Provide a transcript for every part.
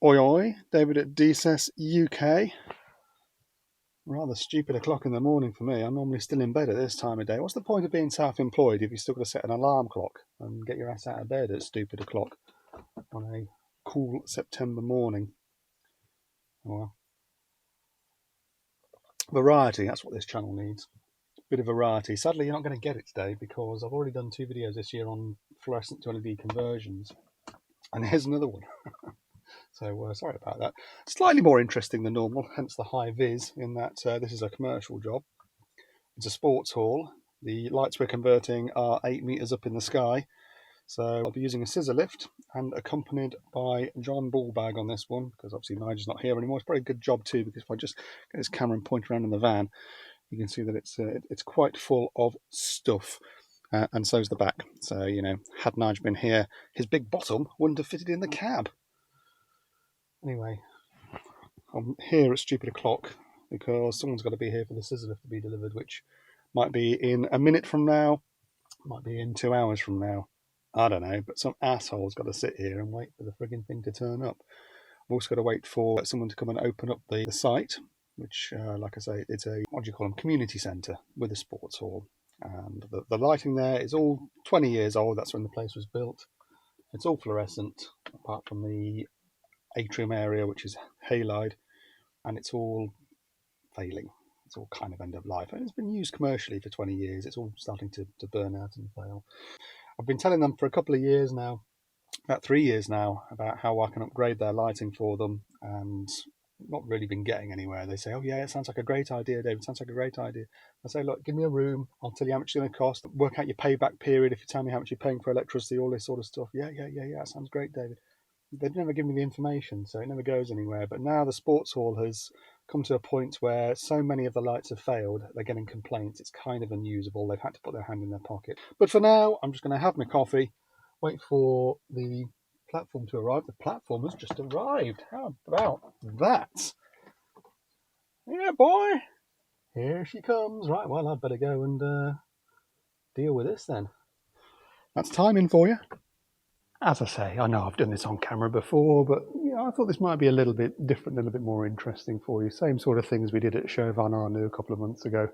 Oi oi, David at DSS UK. Rather stupid o'clock in the morning for me. I'm normally still in bed at this time of day. What's the point of being self-employed if you've still got to set an alarm clock and get your ass out of bed at stupid o'clock on a cool September morning? Well, variety, that's what this channel needs. Bit of variety. Sadly, you're not going to get it today because I've already done 2 videos this year on fluorescent to LED conversions. And here's another one. So sorry about that. Slightly more interesting than normal, hence the high vis in that this is a commercial job. It's a sports hall. The lights we're converting are 8 meters up in the sky. So I'll be using a scissor lift and accompanied by John Ballbag on this one, because obviously Nigel's not here anymore. It's probably a good job too, because if I just get this camera and point around in the van, you can see that it's quite full of stuff. And so's the back. So, you know, had Nigel been here, his big bottom wouldn't have fitted in the cab. Anyway, I'm here at stupid o'clock because someone's got to be here for the scissor lift to be delivered, which might be in a minute from now, might be in 2 hours from now. I don't know, but some asshole's got to sit here and wait for the frigging thing to turn up. I've also got to wait for someone to come and open up the site, which, like I say, it's a, what do you call them, community centre with a sports hall. And the lighting there is all 20 years old. That's when the place was built. It's all fluorescent, apart from the atrium area, which is halide, and it's all failing. It's all kind of end of life. And it's been used commercially for 20 years. It's all starting to burn out and fail. I've been telling them for a couple of years now, about 3 years now, about how I can upgrade their lighting for them, and not really been getting anywhere. They say, oh yeah, it sounds like a great idea, David, sounds like a great idea. I say, look, give me a room, I'll tell you how much it's going to cost, work out your payback period if you tell me how much you're paying for electricity, all this sort of stuff. Yeah, that sounds great, David. They'd never give me the information, so it never goes anywhere. But now the sports hall has come to a point where so many of the lights have failed, they're getting complaints. It's kind of unusable. They've had to put their hand in their pocket. But for now, I'm just going to have my coffee, wait for the platform to arrive. The platform has just arrived. How about that? Yeah, boy. Here she comes. Right, well, I'd better go and deal with this then. That's timing for you. As I say, I know I've done this on camera before, but I thought this might be a little bit different, a little bit more interesting for you. Same sort of things we did at Chauvin I knew a couple of months ago,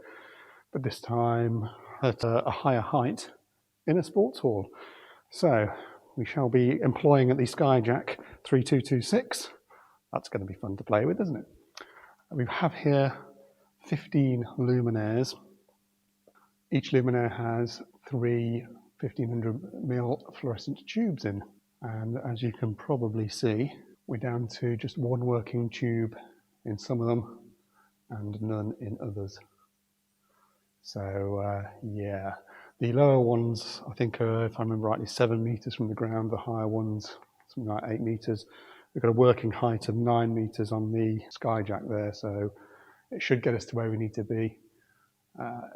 but this time at a higher height in a sports hall. So we shall be employing at the Skyjack 3226. That's going to be fun to play with, isn't it? We have here 15 luminaires. Each luminaire has 3 1500mm fluorescent tubes in, and as you can probably see, we're down to just one working tube in some of them and none in others. So yeah, the lower ones I think are, if I remember rightly, 7 meters from the ground. The higher ones something like 8 meters. We've got a working height of 9 meters on the Skyjack there, so it should get us to where we need to be.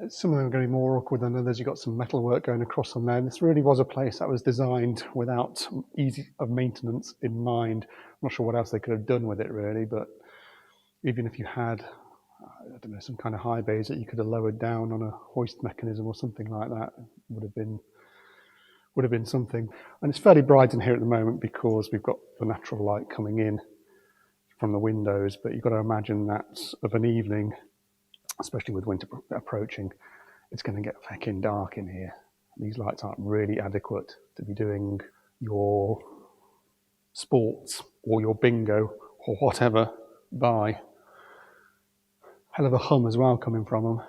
Some of them are going to be more awkward than others. You've got some metal work going across on there. And this really was a place that was designed without easy of maintenance in mind. I'm not sure what else they could have done with it really, but even if you had, I don't know, some kind of high bays that you could have lowered down on a hoist mechanism or something like that, would have been something. And it's fairly bright in here at the moment because we've got the natural light coming in from the windows, but you've got to imagine that of an evening, especially with winter approaching, it's going to get fucking dark in here. These lights aren't really adequate to be doing your sports or your bingo or whatever by. Hell of a hum as well coming from them.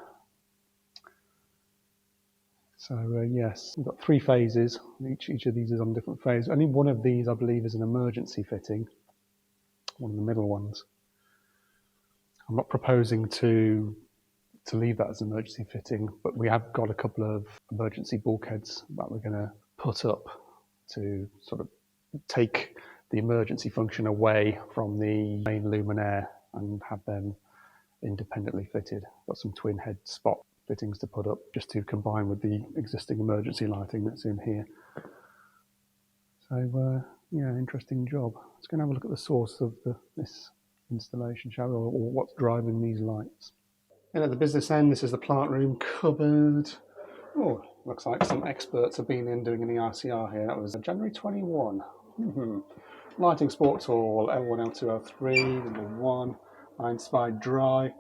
So yes, we've got 3 phases. Each of these is on a different phase. Only one of these, I believe, is an emergency fitting. One of the middle ones. I'm not proposing to leave that as an emergency fitting, but we have got a couple of emergency bulkheads that we're going to put up to sort of take the emergency function away from the main luminaire and have them independently fitted. Got some twin head spot fittings to put up just to combine with the existing emergency lighting that's in here. So yeah, interesting job. Let's go and have a look at the source of this installation, shall we, or what's driving these lights. And at the business end, this is the plant room cupboard. Oh, looks like some experts have been in doing an EICR here. That was January 21. Lighting Sports Hall, L1, L2, L3, number 1, I inspired dry.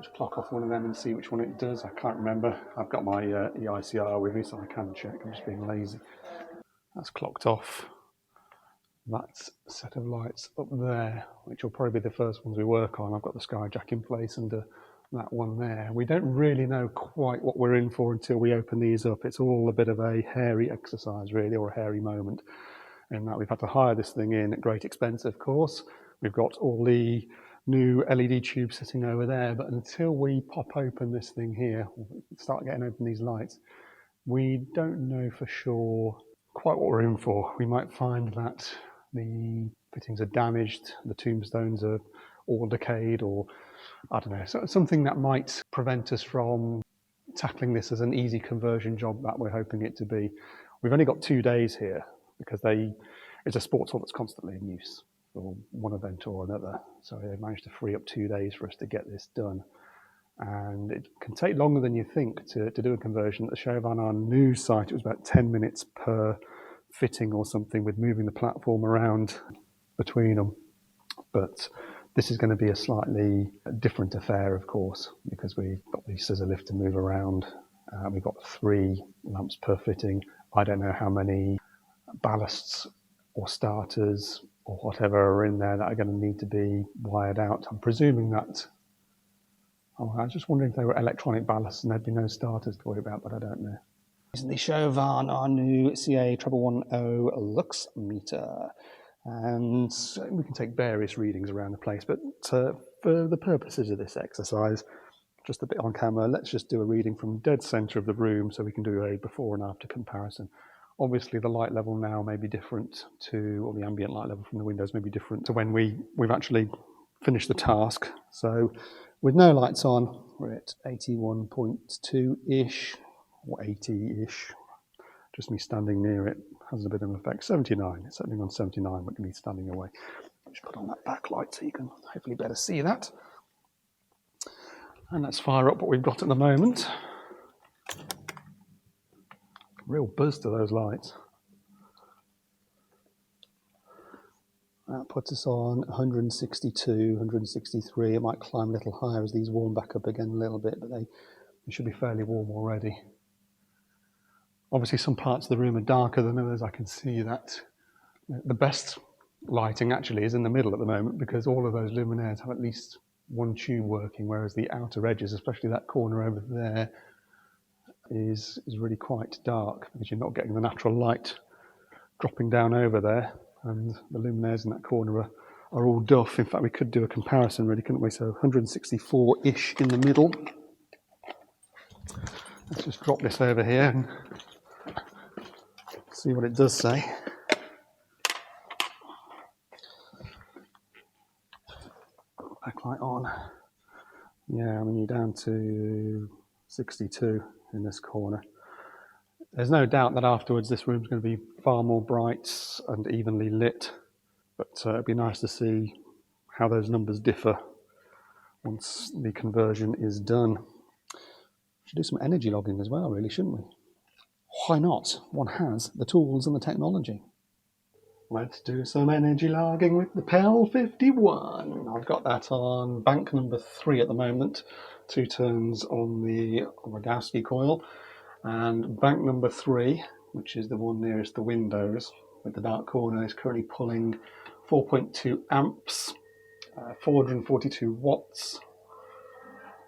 Just clock off one of them and see which one it does. I can't remember. I've got my EICR with me, so I can check. I'm just being lazy. That's clocked off. That's a set of lights up there, which will probably be the first ones we work on. I've got the Skyjack in place under that one there. We don't really know quite what we're in for until we open these up. It's all a bit of a hairy exercise, really, or a hairy moment. In that we've had to hire this thing in at great expense, of course. We've got all the new LED tubes sitting over there, but until we pop open this thing here, start getting open these lights, we don't know for sure quite what we're in for. We might find that the fittings are damaged, the tombstones are all decayed, or I don't know, so something that might prevent us from tackling this as an easy conversion job that we're hoping it to be. We've only got 2 days here because it's a sports hall that's constantly in use for one event or another. So they managed to free up 2 days for us to get this done. And it can take longer than you think to do a conversion. At the show on our new site, it was about 10 minutes per fitting or something, with moving the platform around between them. But this is going to be a slightly different affair, of course, because we've got the scissor lift to move around. We've got 3 lamps per fitting. I don't know how many ballasts or starters or whatever are in there that are going to need to be wired out. I'm presuming that. Oh, I was just wondering if they were electronic ballasts and there'd be no starters to worry about, but I don't know. Recently showed on our new CA 1110 Lux meter, and we can take various readings around the place, but for the purposes of this exercise, just a bit on camera, let's just do a reading from dead center of the room so we can do a before and after comparison. Obviously the light level now may be different to, or the ambient light level from the windows may be different to when we've actually finished the task. So with no lights on, we're at 81.2-ish, or 80-ish. Just me standing near it has a bit of an effect. 79, it's setting on 79 with me standing away. Just put on that backlight so you can hopefully better see that. And let's fire up what we've got at the moment. Real buzz to those lights. That puts us on 162, 163. It might climb a little higher as these warm back up again a little bit, but they should be fairly warm already. Obviously some parts of the room are darker than others. I can see that the best lighting actually is in the middle at the moment, because all of those luminaires have at least one tube working, whereas the outer edges, especially that corner over there, is really quite dark because you're not getting the natural light dropping down over there, and the luminaires in that corner are all duff. In fact, we could do a comparison really, couldn't we? So 164-ish in the middle. Let's just drop this over here and see what it does say. Backlight on. Yeah, I mean, you're down to 62 in this corner. There's no doubt that afterwards this room's going to be far more bright and evenly lit, but it'd be nice to see how those numbers differ once the conversion is done. Should do some energy logging as well, really, shouldn't we? Why not? One has the tools and the technology. Let's do some energy logging with the PEL 51. I've got that on bank number 3 at the moment, 2 turns on the Rogowski coil, and bank number 3, which is the one nearest the windows with the dark corner, is currently pulling 4.2 amps, 442 watts.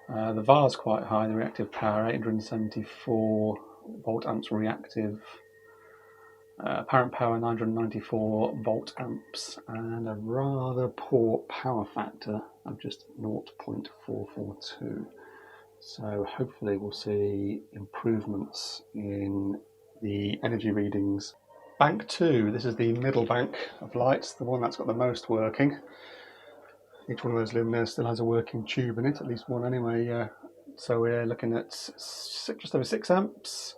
The VAR's quite high, the reactive power, 874 volt amps reactive. Apparent power 994 volt amps, and a rather poor power factor of just 0.442. So hopefully we'll see improvements in the energy readings. Bank 2, this is the middle bank of lights, the one that's got the most working. Each one of those luminaires still has a working tube in it, at least one anyway. So we're looking at just over 6 amps,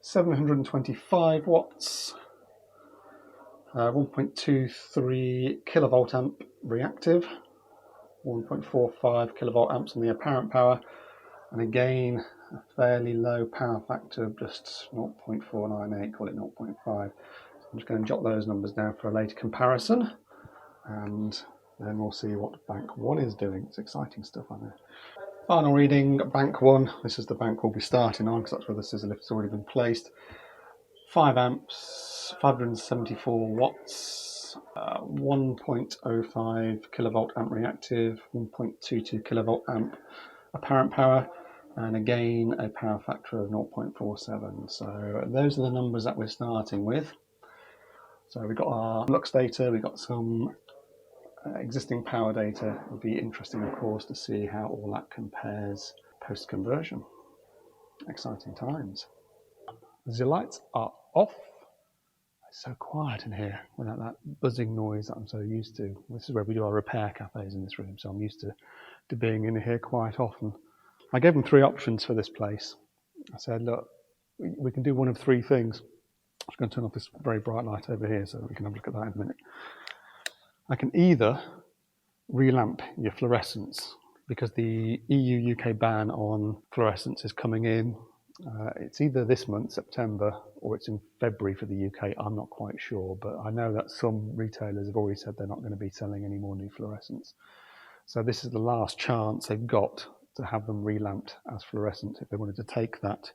725 watts, 1.23 kilovolt amp reactive, 1.45 kilovolt amps on the apparent power, and again a fairly low power factor of just 0.498, call it 0.5. So I'm just going to jot those numbers down for a later comparison. and then we'll see what bank 1 is doing. It's exciting stuff, I know. Final reading, bank 1. This is the bank we'll be starting on because that's where the scissor lift's already been placed. 5 amps, 574 watts, 1.05 kilovolt amp reactive, 1.22 kilovolt amp apparent power, and again a power factor of 0.47. So those are the numbers that we're starting with. So we've got our lux data, we've got some existing power data. It would be interesting, of course, to see how all that compares post-conversion. Exciting times. The lights are off. It's so quiet in here without that buzzing noise that I'm so used to. This is where we do our repair cafes in this room, so I'm used to being in here quite often. I gave them 3 options for this place. I said, look, we can do one of 3 things. I'm just going to turn off this very bright light over here so we can have a look at that in a minute. I can either relamp your fluorescents because the EU UK ban on fluorescents is coming in. It's either this month, September, or it's in February for the UK. I'm not quite sure, but I know that some retailers have already said they're not going to be selling any more new fluorescents. So this is the last chance they've got to have them relamped as fluorescent if they wanted to take that.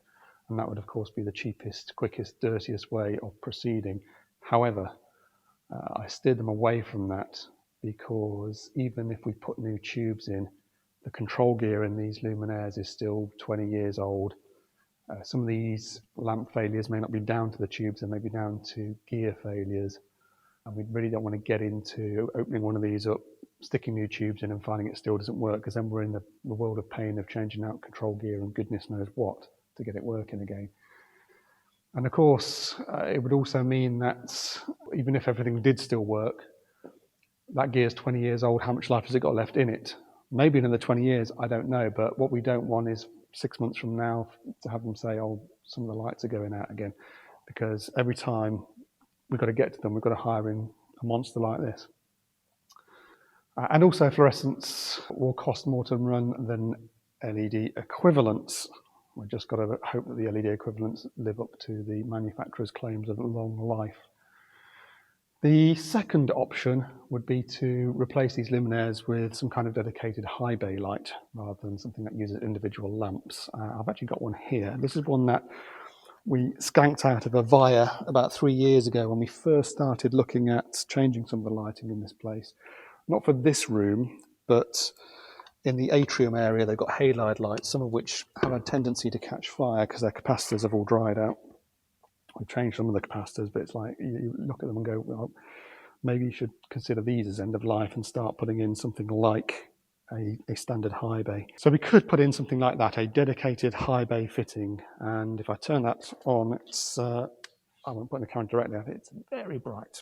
And that would, of course, be the cheapest, quickest, dirtiest way of proceeding. However, I steered them away from that because even if we put new tubes in, the control gear in these luminaires is still 20 years old. Some of these lamp failures may not be down to the tubes, they may be down to gear failures. And we really don't want to get into opening one of these up, sticking new tubes in and finding it still doesn't work, because then we're in the world of pain of changing out control gear and goodness knows what to get it working again. And of course, it would also mean that even if everything did still work, that gear's 20 years old, how much life has it got left in it? Maybe another 20 years, I don't know. But what we don't want is 6 months from now to have them say, oh, some of the lights are going out again. Because every time we've got to get to them, we've got to hire in a monster like this. And also fluorescents will cost more to run than LED equivalents. We've just got to hope that the LED equivalents live up to the manufacturer's claims of long life. The second option would be to replace these luminaires with some kind of dedicated high bay light rather than something that uses individual lamps. I've actually got one here. This is one that we skanked out of a Via about 3 years ago when we first started looking at changing some of the lighting in this place. Not for this room, but in the atrium area, they've got halide lights, some of which have a tendency to catch fire because their capacitors have all dried out. We've changed some of the capacitors, but it's like you look at them and go, well, maybe you should consider these as end of life and start putting in something like a standard high bay. So we could put in something like that, a dedicated high bay fitting. And if I turn that on, it's, I won't put the camera directly at it, it's very bright.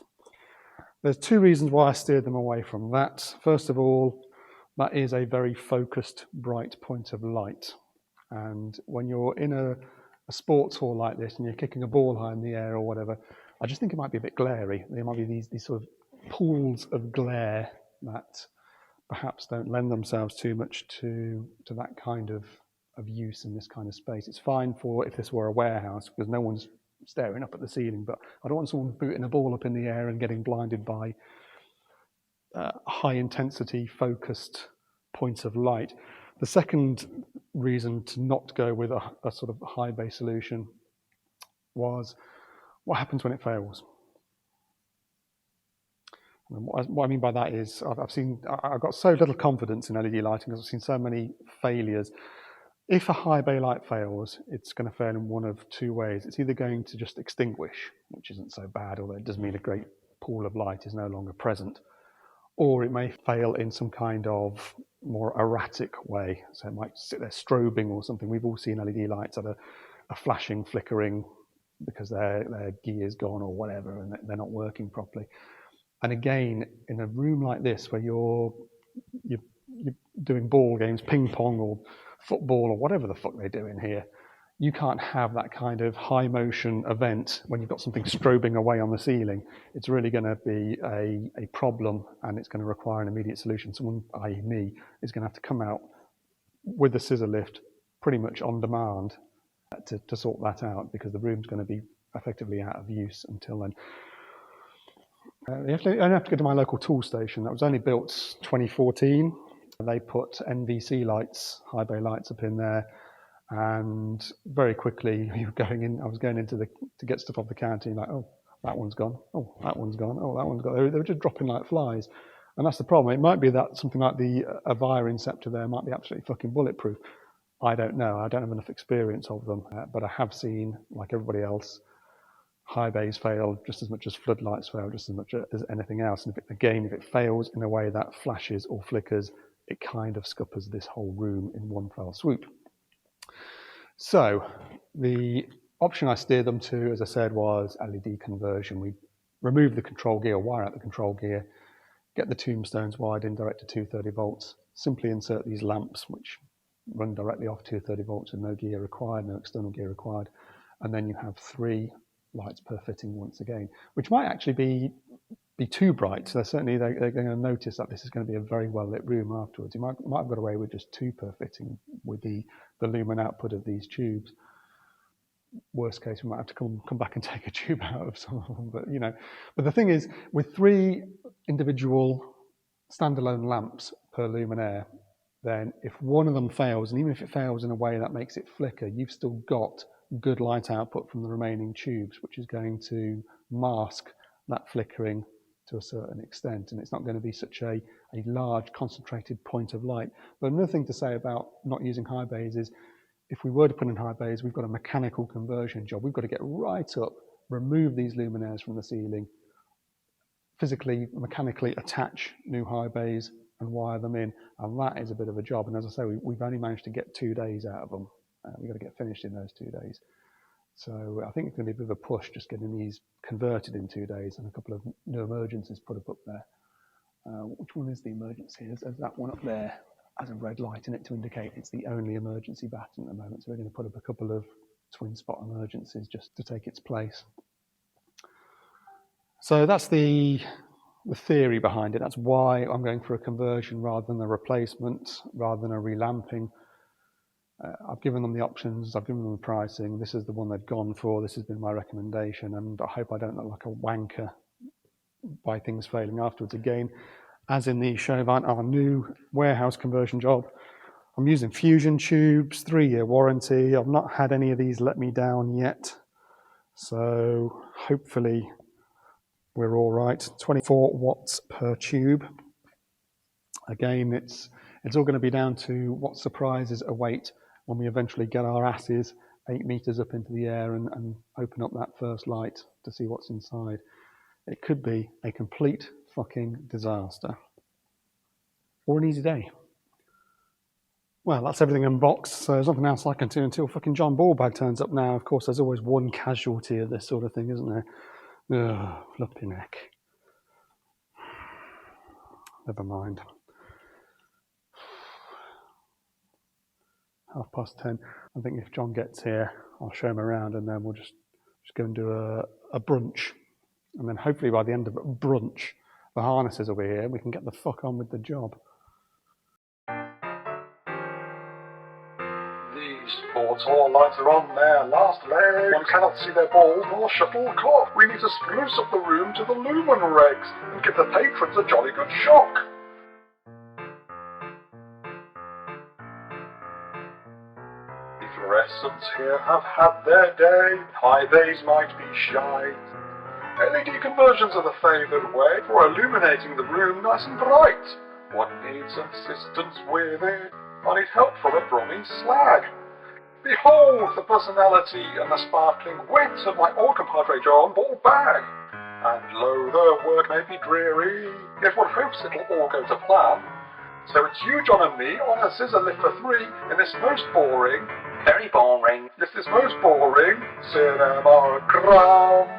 There's 2 reasons why I steered them away from that. First of all, that is a very focused, bright point of light. And when you're in a sports hall like this and you're kicking a ball high in the air or whatever, I just think it might be a bit glary. There might be these sort of pools of glare that perhaps don't lend themselves too much to that kind of use in this kind of space. It's fine for if this were a warehouse because no one's staring up at the ceiling, but I don't want someone booting a ball up in the air and getting blinded by high intensity focused points of light. The second reason to not go with a sort of high bay solution was what happens when it fails. And what I mean by that is I've got so little confidence in LED lighting because I've seen so many failures. If a high bay light fails, it's going to fail in one of 2 ways. It's either going to just extinguish, which isn't so bad, although it does mean a great pool of light is no longer present, or it may fail in some kind of more erratic way. So it might sit there strobing or something. We've all seen LED lights that are flashing, flickering because their gear's gone or whatever, and they're not working properly. And again, in a room like this where you're doing ball games, ping pong or football or whatever the fuck they do in here, you can't have that kind of high motion event when you've got something strobing away on the ceiling. It's really going to be a problem and it's going to require an immediate solution. Someone, i.e. me, is going to have to come out with the scissor lift pretty much on demand to sort that out because the room's going to be effectively out of use until then. I only have to go to my local tool station. That was only built 2014. They put NVC lights, high bay lights up in there, and very quickly you were going in. I was going into to get stuff off the counter, like, oh, that one's gone. Oh, that one's gone. Oh, that one's gone. They were just dropping like flies, and that's the problem. It might be that something like the Avaya Inceptor there might be absolutely fucking bulletproof. I don't know. I don't have enough experience of them, but I have seen, like everybody else, high bays fail just as much as floodlights fail, just as much as anything else. And if it fails in a way that flashes or flickers, it kind of scuppers this whole room in one fell swoop. So the option I steered them to, as I said, was LED conversion. We remove the control gear, wire out the control gear, get the tombstones wired in direct to 230 volts, simply insert these lamps, which run directly off 230 volts with no gear required, no external gear required. And then you have 3 lights per fitting once again, which might actually be too bright. So they're going to notice that this is going to be a very well lit room afterwards. You might have got away with just 2 per fitting with the lumen output of these tubes. Worst case, we might have to come back and take a tube out of some of them. But but the thing is, with 3 individual standalone lamps per luminaire, then if one of them fails, and even if it fails in a way that makes it flicker, you've still got good light output from the remaining tubes, which is going to mask that flickering to a certain extent, and it's not going to be such a large concentrated point of light. But another thing to say about not using high bays is, if we were to put in high bays, we've got a mechanical conversion job. We've got to get right up, remove these luminaires from the ceiling, physically, mechanically attach new high bays and wire them in, and that is a bit of a job. And as I say, we've only managed to get 2 days out of them. We've got to get finished in those 2 days. So I think it's going to be a bit of a push just getting these converted in 2 days, and a couple of new emergencies put up there. Which one is the emergency? There's that one up there has a red light in it to indicate it's the only emergency baton at the moment. So we're going to put up a couple of twin spot emergencies just to take its place. So that's the theory behind it. That's why I'm going for a conversion rather than a replacement, rather than a relamping. I've given them the options, I've given them the pricing. This is the one they've gone for. This has been my recommendation, and I hope I don't look like a wanker by things failing afterwards. Again, as in the Chauvin, our new warehouse conversion job, I'm using fusion tubes, 3-year warranty. I've not had any of these let me down yet, so hopefully we're all right. 24 watts per tube. Again, it's all going to be down to what surprises await when we eventually get our asses 8 meters up into the air and open up that first light to see what's inside. It could be a complete fucking disaster. Or an easy day. Well, that's everything unboxed, so there's nothing else I can do until fucking John Ballbag turns up now. Of course, there's always one casualty of this sort of thing, isn't there? Ugh, flipping heck. Never mind. 10:30. I think if John gets here, I'll show him around, and then we'll just go and do a brunch. And then hopefully by the end of brunch, the harnesses will be here. We can get the fuck on with the job. The sports hall lights are on their last leg. One cannot see their balls nor shuttlecock. We need to spruce up the room to the lumen regs and give the patrons a jolly good shock. The fluorescents here have had their day. High bays might be shy. LED conversions are the favoured way for illuminating the room nice and bright. One needs assistance with it. I need help from a brawny slag. Behold the personality and the sparkling wit of my old compadre John Ballbag. And lo, the work may be dreary, yet one hopes it'll all go to plan. So it's you, John, and me on a scissor lift for 3 in this most boring, very boring, this most boring cinemagram.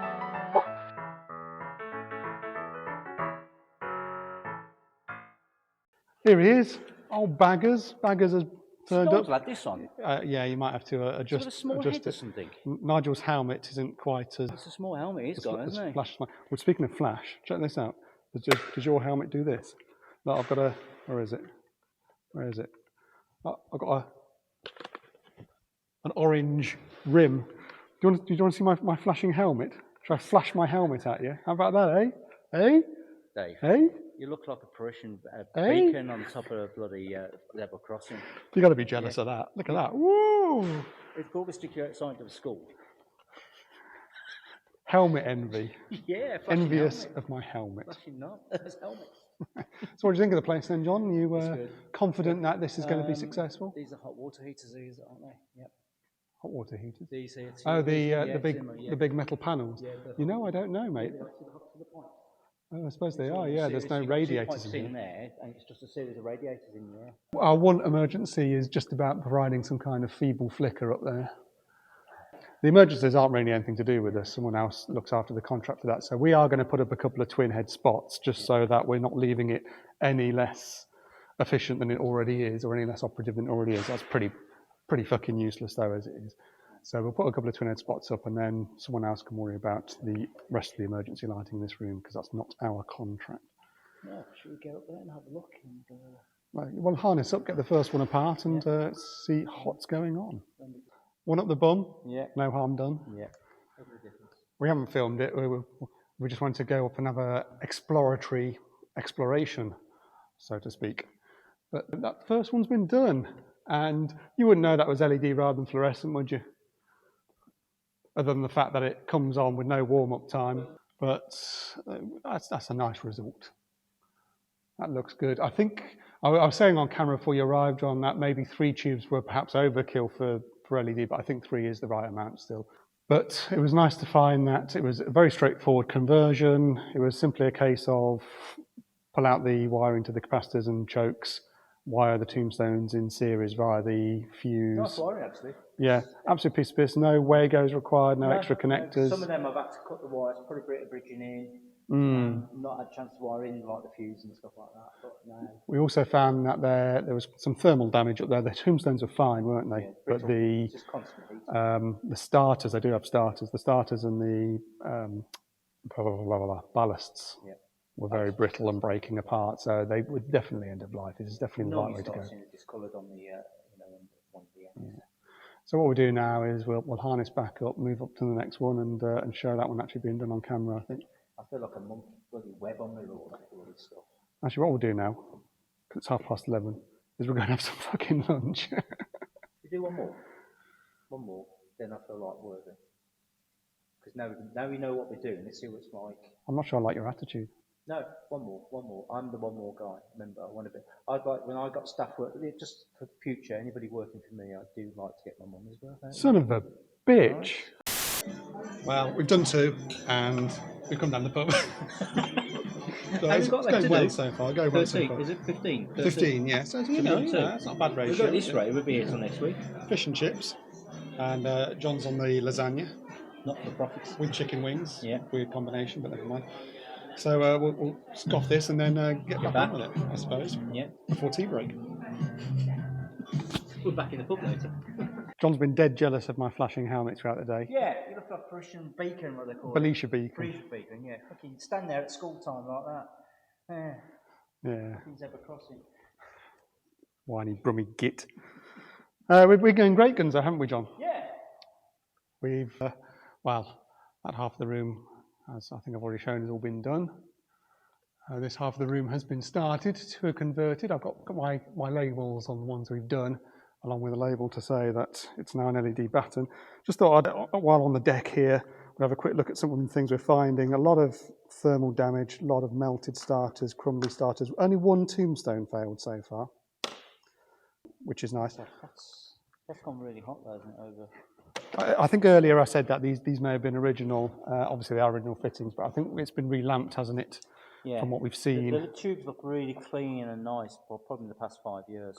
Here he is, old Baggers. Baggers has turned up. Like this on? Yeah, you might have to adjust. It's a small adjust head or it. something. Nigel's helmet isn't quite as. It's a small helmet he's got, isn't it? Flash. Well, speaking of flash, check this out. Does your helmet do this? No, I've got a. Where is it? Where is it? Oh, I've got an orange rim. Do you want to see my flashing helmet? Should I flash my helmet at you? How about that, eh? Hey? Dave. Hey? You look like a Parisian Hey? beacon on top of a bloody level crossing. You got to be jealous of that. Look at that. Woo! It's called the stick you outside of the school. Helmet envy. Yeah, flashing Envious helmet. of my helmet. Flashing helmets. So what do you think of the place then, John? You good. confident that this is going to be successful? These are hot water heaters, these, aren't they? Yep. Hot water heaters? These here. Oh, the big metal panels. Yeah, you know, I don't know, mate. They're actually hooked to the point. Oh, I suppose they are. Yeah, there's no radiators in here. There, and it's just a series of radiators in there. Our one emergency is just about providing some kind of feeble flicker up there. The emergencies aren't really anything to do with us. Someone else looks after the contract for that. So we are going to put up a couple of twin head spots just so that we're not leaving it any less efficient than it already is, or any less operative than it already is. That's pretty fucking useless though, as it is. So we'll put a couple of twin head spots up, and then someone else can worry about the rest of the emergency lighting in this room, because that's not our contract. Yeah, should we go up there and have a look? And, Well, harness up, get the first one apart, and see what's going on. One up the bum, no harm done. Yeah. We haven't filmed it. We just wanted to go up and have a exploratory exploration, so to speak. But that first one's been done, and you wouldn't know that was LED rather than fluorescent, would you? Other than the fact that it comes on with no warm-up time. But that's a nice result. That looks good. I think I was saying on camera before you arrived, John, that maybe 3 tubes were perhaps overkill for LED, but I think 3 is the right amount still. But it was nice to find that it was a very straightforward conversion. It was simply a case of pull out the wiring to the capacitors and chokes, wire the tombstones in series via the fuse. Nice wiring, actually. Yeah, absolute piece of piss. No Wagos required, no extra connectors. Some of them I've had to cut the wires, put a bit of bridging in. Not had a chance to wire in like the fuse and stuff like that. But no. We also found that there was some thermal damage up there. The tombstones were fine, weren't they? Yeah, but the starters, they do have starters. The starters and the ballasts were very brittle and breaking apart, so they would definitely end of life. This is definitely the right way to go. Discoloured on the, one of the ends. So what we'll do now is we'll harness back up, move up to the next one, and show that one actually being done on camera, I think. I feel like a monkey bloody web on me with all that bloody stuff. Actually, what we'll do now, because it's 11:30, is we're going to have some fucking lunch. You do one more, then I feel like worthy. Because now we know what we're doing. Let's see what it's like. I'm not sure I like your attitude. No, one more. I'm the one more guy. Remember, I want to be. I'd like when I got staff work. Just for the future, anybody working for me, I do like to get my mum as well. Son of a bitch. Right. Well, we've done 2, and we've come down the pub. So it's going well so far. Going well so far. Is it 15? 15, yeah. So it's not a bad ratio. We've got this rate. We'll be here till next week. Fish and chips, and John's on the lasagna. Not for profits. With chicken wings. Yeah. Weird combination, but never mind. So we'll scoff this and then get back on with it, I suppose. Yeah. Before tea break. We're back in the pub later. John's been dead jealous of my flashing helmet throughout the day. Yeah, you look like Parisian beacon, what they call Belisha beacon. Parisian beacon, yeah. Fucking stand there at school time like that. Yeah. Zebra crossing. Whiny brummy git. We're going great guns, though, haven't we, John? Yeah. We've, that half of the room, as I think I've already shown, has all been done. This half of the room has been started to converted. I've got my labels on the ones we've done, along with a label to say that it's now an LED batten. Just thought while on the deck here, we'll have a quick look at some of the things we're finding. A lot of thermal damage, a lot of melted starters, crumbly starters. Only 1 tombstone failed so far, which is nice. That's gone really hot though, isn't it, over? I think earlier I said that these may have been original. Obviously they are original fittings, but I think it's been relamped, hasn't it? Yeah. From what we've seen. The tubes look really clean and nice, well, probably in the past 5 years.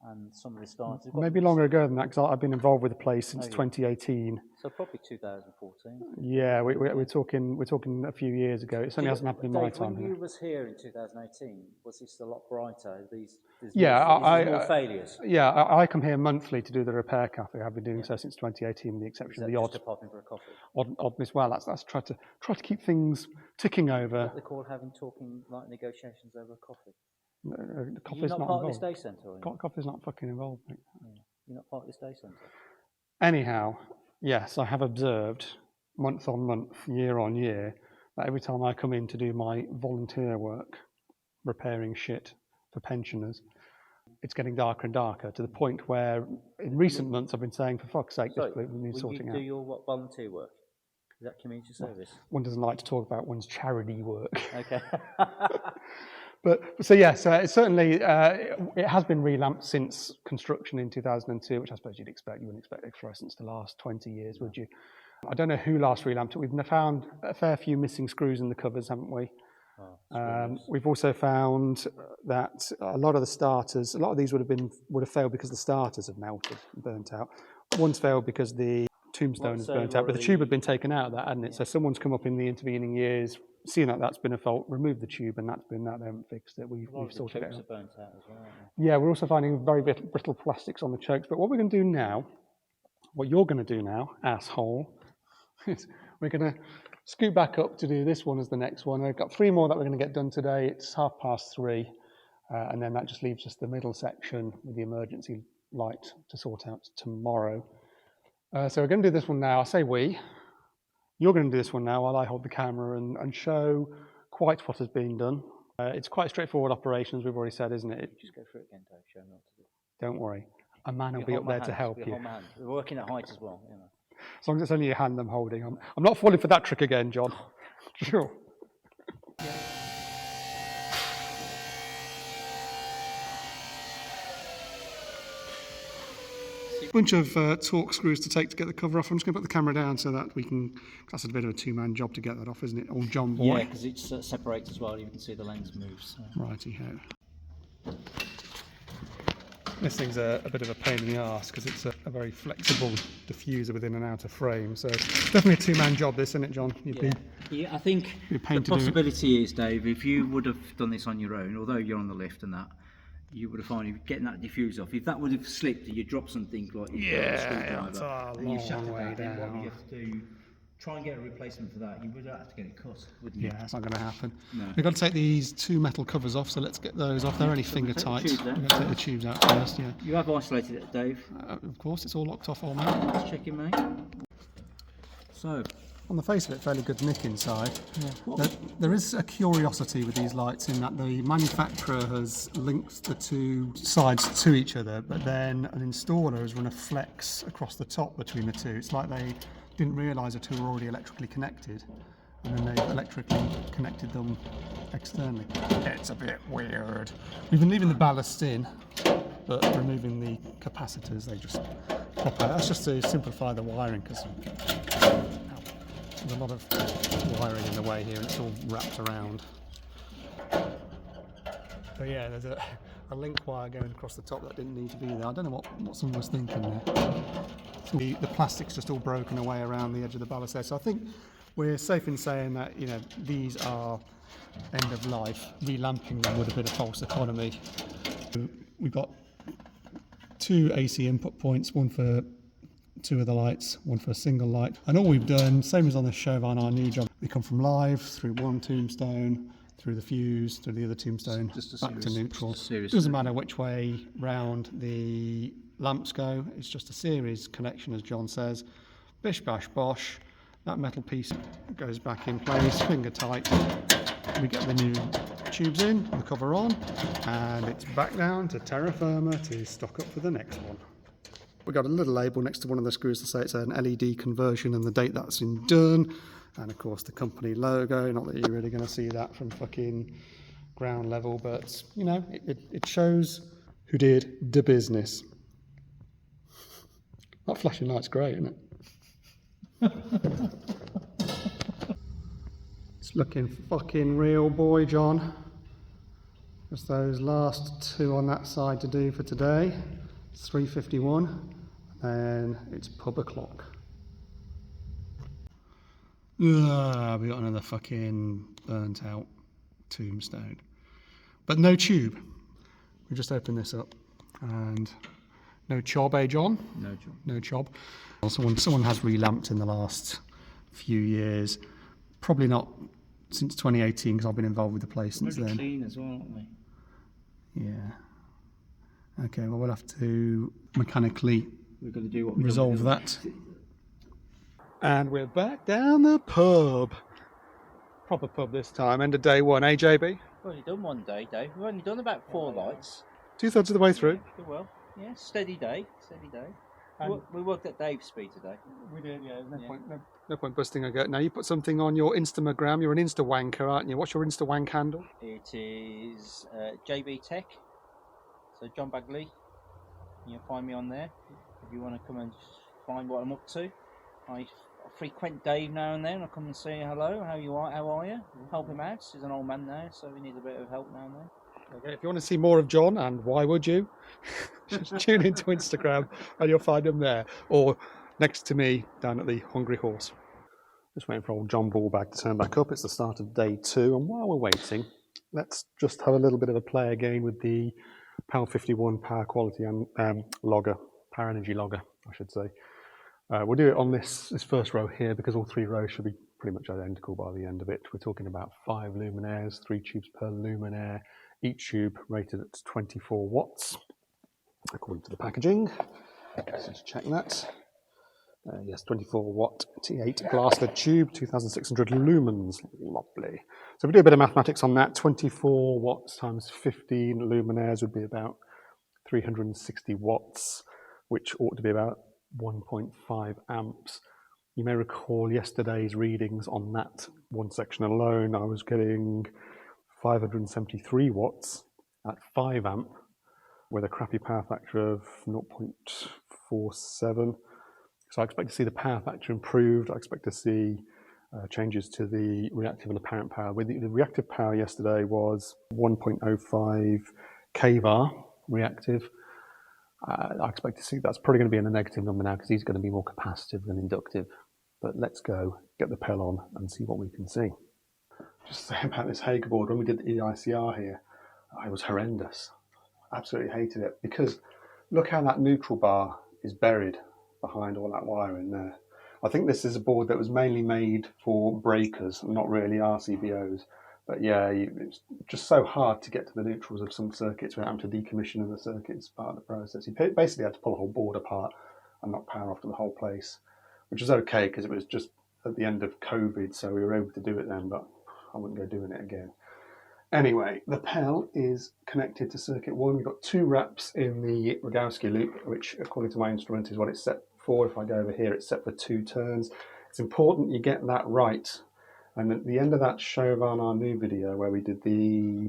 And some of the starters. Maybe longer ago than that, because I've been involved with the place since 2018. So probably 2014. Yeah, we're talking a few years ago. It certainly hasn't happened in my time. When you was here in 2018, was this a lot brighter? There's more failures. Yeah, I come here monthly to do the repair cafe. I've been doing so since 2018, with the exception of the odd. Pop in for a coffee? Oddness. Well, that's try to keep things ticking over. What they call talking like negotiations over a coffee. The coffee's not not part involved. of this day centre, are you? Coffee's not fucking involved, mate. Yeah. You're not part of this day centre. Anyhow, yes, I have observed month on month, year on year, that every time I come in to do my volunteer work, repairing shit for pensioners, it's getting darker and darker to the point where in recent months I've been saying, for fuck's sake, this we need sorting out. Do your volunteer work? Is that community service? One doesn't like to talk about one's charity work. Okay. But so yes, it's certainly it has been relamped since construction in 2002, which I suppose you'd expect. You wouldn't expect fluorescents to last 20 years, would you? I don't know who last relamped it. We've found a fair few missing screws in the covers, haven't we? We've also found that a lot of the starters, a lot of these would have failed because the starters have melted and burnt out. One's failed because the tombstone has burnt out, but the tube had been taken out of that, hadn't it? So someone's come up in the intervening years, seeing that that's been a fault, removed the tube, and that's been that. They haven't fixed it. We've sorted it out. Burnt out as well, yeah, we're also finding very brittle plastics on the chokes. But what we're going to do now, what you're going to do now, asshole, is we're going to scoot back up to do this one as the next one. I've got 3 more that we're going to get done today. It's 3:30, and then that just leaves us the middle section with the emergency light to sort out tomorrow. So we're going to do this one now. I say we. You're going to do this one now while I hold the camera and show quite what has been done. It's quite a straightforward operation, as we've already said, isn't it? Just go through it again, Dave. Show me what to do. Don't worry. A man will be up there to help you. We're working at height as well, you know. As long as it's only your hand I'm holding. I'm not falling for that trick again, John. Sure. Bunch of torque screws to take to get the cover off. I'm just going to put the camera down so that we can. That's a bit of a 2-man job to get that off, isn't it? Old John boy. Yeah, because it separates as well. You can see the lens moves. So. Righty-ho. This thing's a bit of a pain in the arse because it's a very flexible diffuser within an outer frame. So definitely a 2-man job, this, isn't it, John? I think the possibility is, Dave, if you would have done this on your own, although you're on the lift and that, you would have found getting that diffuser off. If that would have slipped and you dropped something like that's a and you shut long way it down, down. what you have to do, try and get a replacement for that. You would have to get it cut, wouldn't you? Yeah, that's not going to happen. No. We've got to take these 2 metal covers off, so let's get those off. They're only finger tight. We've got to take the tubes out first, yeah. You have isolated it, Dave. Of course, it's all locked off, old man. Just checking, mate. So, on the face of it, fairly good nick inside. Yeah. There is a curiosity with these lights in that the manufacturer has linked the 2 sides to each other, but then an installer has run a flex across the top between the 2. It's like they didn't realise the 2 were already electrically connected, and then they electrically connected them externally. It's a bit weird. We've been leaving the ballast in, but removing the capacitors, they just pop out. That's just to simplify the wiring, because there's a lot of wiring in the way here and it's all wrapped around. So yeah, there's a link wire going across the top that didn't need to be there. I don't know what someone was thinking there. The plastic's just all broken away around the edge of the ballast there. So I think we're safe in saying that, you know, these are end of life. Relamping them would have been a false economy. We've got 2 AC input points, one for 2 of the lights, one for a single light. And all we've done, same as on the show on our new job, we come from live through one tombstone, through the fuse, through the other tombstone, back to neutral. Doesn't matter which way round the lamps go, it's just a series connection, as John says. Bish bash bosh, that metal piece goes back in place, finger tight. We get the new tubes in, the cover on, and it's back down to terra firma to stock up for the next one. We've got a little label next to one of the screws to say it's an LED conversion and the date that's been done. And of course the company logo, not that you're really going to see that from fucking ground level, but you know, it shows who did the business. That flashing light's great, isn't it? It's looking fucking real, boy, John. Just those last 2 on that side to do for today. 3:51, and it's pub o'clock. We got another fucking burnt out tombstone, but no tube. We just opened this up, and no chob, eh, John? No job. No chob. Someone has relamped in the last few years. Probably not since 2018, because I've been involved with the place since then. Clean as well, aren't we? Yeah. Okay, well, we'll have to mechanically resolve that. And we're back down the pub. Proper pub this time, end of day one, eh, JB? We've only done one day, Dave. We've only done about 4 lights. 2/3 of the way through. Yeah, well, yeah, steady day, steady day. We worked at Dave's speed today. We did, yeah. No point busting a gut. Now, you put something on your Instagram. You're an Insta wanker, aren't you? What's your Insta wank handle? It is JB Tech. So John Bagley. You'll find me on there if you want to come and find what I'm up to. I frequent Dave now and then. I come and say hello. How are you? Help him out. He's an old man now, so we need a bit of help now and then. Okay, if you want to see more of John, and why would you? Just tune into Instagram and you'll find him there. Or next to me down at the Hungry Horse. Just waiting for old John Ballbag to turn back up. It's the start of day 2, and while we're waiting, let's just have a little bit of a play again with the PAL 51 power quality and logger, power energy logger, I should say. We'll do it on this first row here because all 3 rows should be pretty much identical by the end of it. We're talking about 5 luminaires, 3 tubes per luminaire, each tube rated at 24 watts, according to the packaging. Let's just check that. Yes, 24 watt T8 glass lid tube, 2600 lumens. Lovely. So if we do a bit of mathematics on that, 24 watts times 15 luminaires would be about 360 watts, which ought to be about 1.5 amps. You may recall yesterday's readings on that one section alone. I was getting 573 watts at 5 amp with a crappy power factor of 0.47. So I expect to see the power factor improved. I expect to see changes to the reactive and apparent power. With the reactive power yesterday was 1.05 kVAR reactive. I expect to see that's probably going to be in the negative number now because he's going to be more capacitive than inductive. But let's go get the PEL on and see what we can see. Just say about this Hager board, when we did the EICR here, it was horrendous. Absolutely hated it because look how that neutral bar is buried behind all that wire in there. I think this is a board that was mainly made for breakers, not really RCBOs. But yeah, it's just so hard to get to the neutrals of some circuits without having to decommission the circuits part of the process. You basically had to pull a whole board apart and knock power off to the whole place, which was okay because it was just at the end of COVID, so we were able to do it then, but I wouldn't go doing it again. Anyway, the PEL is connected to circuit 1. We've got 2 wraps in the Rogowski loop, which according to my instrument is what it's set for. If I go over here, it's set for 2 turns. It's important you get that right. And at the end of that Chauvin our new video where we did the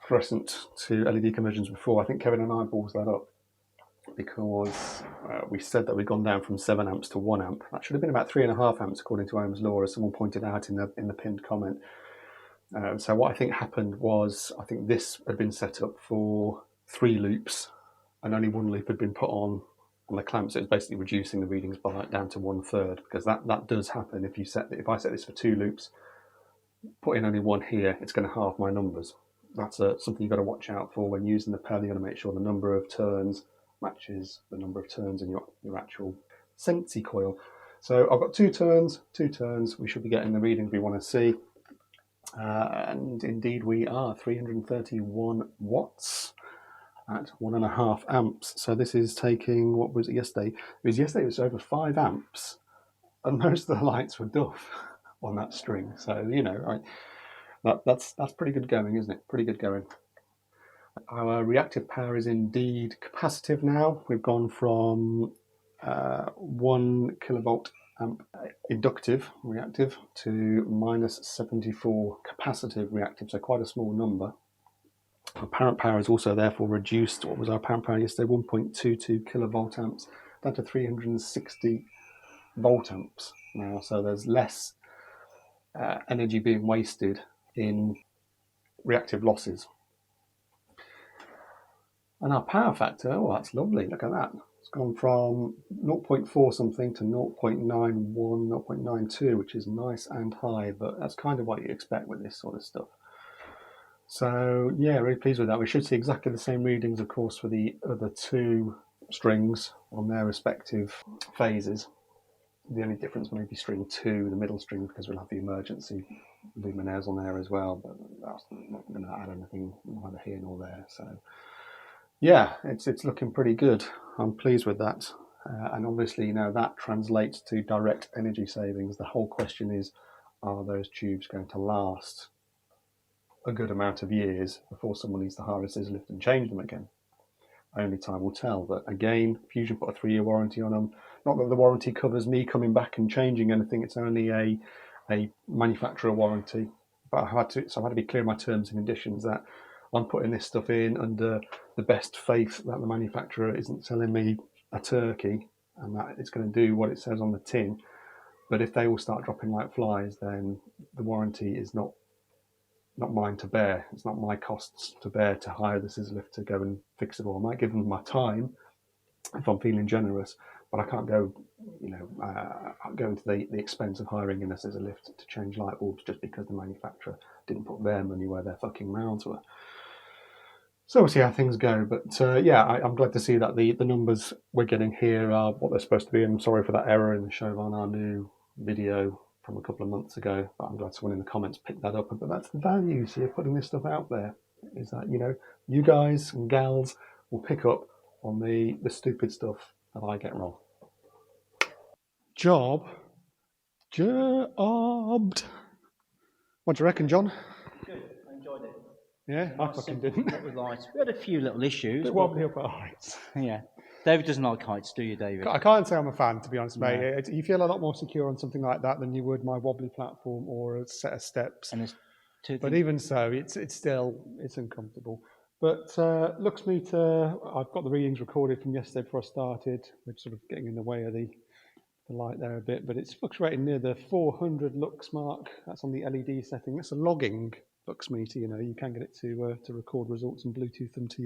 fluorescent to LED conversions before, I think Kevin and I balls that up because we said that we'd gone down from 7 amps to 1 amp. That should have been about 3.5 amps according to Ohm's law, as someone pointed out in the pinned comment. So what I think happened was, I think this had been set up for 3 loops and only 1 loop had been put on the clamp, so it's basically reducing the readings by down to 1/3, because that does happen if I set this for 2 loops, put in only 1 here, it's going to halve my numbers. That's something you've got to watch out for when using the PEL. You've got to make sure the number of turns matches the number of turns in your actual Sensi coil. So I've got 2 turns, we should be getting the readings we want to see. And indeed we are 331 watts at 1.5 amps. So this is taking, what was it yesterday? Yesterday it was over 5 amps and most of the lights were duff on that string. So, you know, that's pretty good going, isn't it? Pretty good going. Our reactive power is indeed capacitive now. We've gone from 1 kilovolt amp inductive reactive to -74 capacitive reactive, so quite a small number. Apparent power is also therefore reduced. What was our apparent power yesterday? 1.22 kilovolt amps down to 360 volt amps now, so there's less energy being wasted in reactive losses. And our power factor, oh, that's lovely, look at that. It's gone from 0.4 something to 0.91, 0.92, which is nice and high, but that's kind of what you expect with this sort of stuff. So yeah, really pleased with that. We should see exactly the same readings, of course, for the other 2 strings on their respective phases. The only difference may be string 2, the middle string, because we'll have the emergency luminaires on there as well, but that's not going to add anything either here nor there. So yeah, it's looking pretty good. I'm pleased with that. And obviously, you know, that translates to direct energy savings. The whole question is, are those tubes going to last a good amount of years before someone needs to hire a scissor lift and change them again? Only time will tell. But again, Fusion put a 3-year warranty on them. Not that the warranty covers me coming back and changing anything. It's only a manufacturer warranty. But I had to be clear in my terms and conditions that I'm putting this stuff in under the best faith that the manufacturer isn't selling me a turkey and that it's going to do what it says on the tin. But if they all start dropping like flies, then the warranty is not mine to bear. It's not my costs to bear to hire the scissor lift to go and fix it all. I might give them my time if I'm feeling generous, but I can't go, go into the expense of hiring in a scissor lift to change light bulbs just because the manufacturer didn't put their money where their fucking mouths were. So we'll see how things go. But I'm glad to see that the numbers we're getting here are what they're supposed to be. I'm sorry for that error in the show on our new video from a couple of months ago, but I'm glad someone in the comments picked that up. But that's the value. So you're putting this stuff out there, is that, you guys and gals will pick up on the stupid stuff that I get wrong. Jobbed. What do you reckon, John? Good, I enjoyed it. Yeah, I fucking didn't. We had a few little issues. Wobbly up at heights. Yeah. David doesn't like heights, do you, David? I can't say I'm a fan, to be honest, mate. No. You feel a lot more secure on something like that than you would my wobbly platform or a set of steps. And there's two But things. even so, it's uncomfortable. But looks me to, I've got the readings recorded from yesterday before I started, which sort of getting in the way of the light there a bit, but it's fluctuating near the 400 lux mark. That's on the LED setting. That's a logging lux meter. You can get it to record results and Bluetooth them to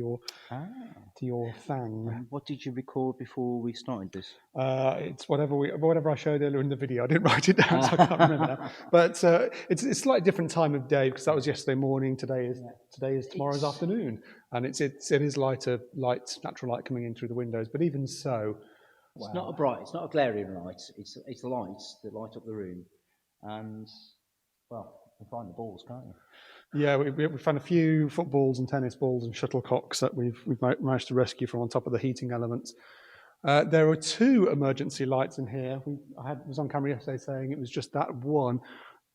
your thang. What did you record before we started this? It's whatever I showed earlier in the video. I didn't write it down, so I can't remember now. But it's a slightly different time of day because that was yesterday morning. Today is tomorrow's afternoon, and it is natural light coming in through the windows. But even so. It's not a glaring light. It's lights that light up the room, and you can find the balls, can't you? Yeah, we found a few footballs and tennis balls and shuttlecocks that we've managed to rescue from on top of the heating elements. There are 2 emergency lights in here. I was on camera yesterday saying it was just that one.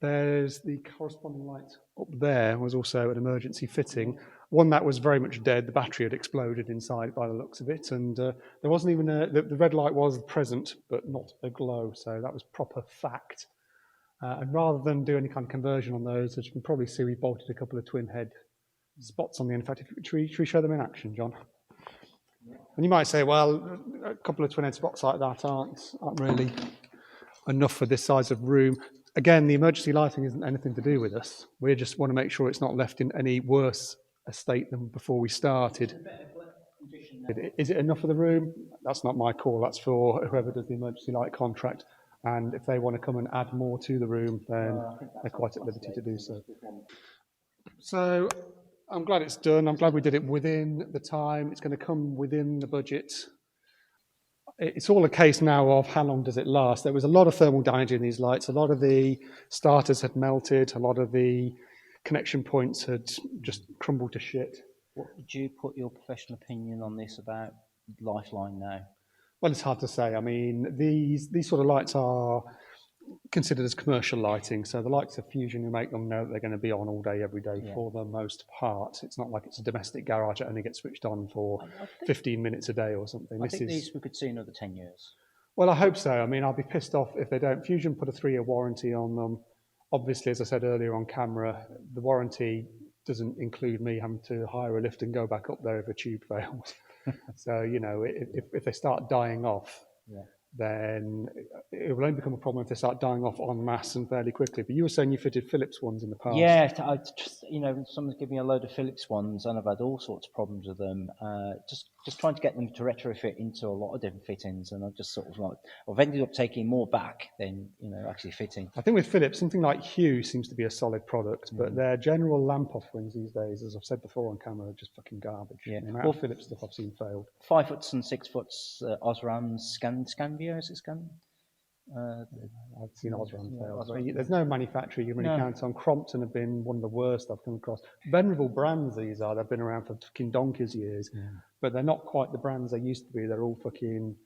There's the corresponding light up there was also an emergency fitting. One that was very much dead. The battery had exploded inside by the looks of it, and there wasn't even the red light was present, but not a glow. So that was proper fact. And rather than do any kind of conversion on those, as you can probably see, we bolted a couple of twin head spots on the end. In fact, should we show them in action, John? And you might say, well, a couple of twin head spots like that aren't really enough for this size of room. Again, the emergency lighting isn't anything to do with us. We just want to make sure it's not left in any worse a state than before we started. Is it enough for the room? That's not my call. That's for whoever does the emergency light contract. And if they want to come and add more to the room, then they're quite at liberty to do so. So I'm glad it's done. I'm glad we did it within the time. It's going to come within the budget. It's all a case now of how long does it last. There was a lot of thermal damage in these lights. A lot of the starters had melted. A lot of the connection points had just crumbled to shit. What would you put your professional opinion on this about Lifeline now? Well, it's hard to say. I mean, these sort of lights are considered as commercial lighting. So the likes of Fusion who make them know that they're going to be on all day, every day for the most part. It's not like it's a domestic garage that only gets switched on for 15 minutes a day or something. I think these we could see another 10 years. Well, I hope so. I mean, I'll be pissed off if they don't. Fusion put a 3-year warranty on them. Obviously, as I said earlier on camera, the warranty doesn't include me having to hire a lift and go back up there if a tube fails. So, if they start dying off, then it will only become a problem if they start dying off en masse and fairly quickly. But you were saying you fitted Philips ones in the past. Yeah, someone's given me a load of Philips ones, and I've had all sorts of problems with them. Just trying to get them to retrofit into a lot of different fittings, and I've ended up taking more back than actually fitting. I think with Philips, something like Hue seems to be a solid product, but their general lamp offerings these days, as I've said before on camera, are just fucking garbage. Yeah. The amount of Philips stuff I've seen failed. 5 foot and 6 foot Osram Scanvio, is it Scan? I've seen Osram fail. There's no manufacturer you can really count on. Crompton have been one of the worst I've come across. Venerable brands these are. They've been around for fucking donkey's years, but they're not quite the brands they used to be. They're all fucking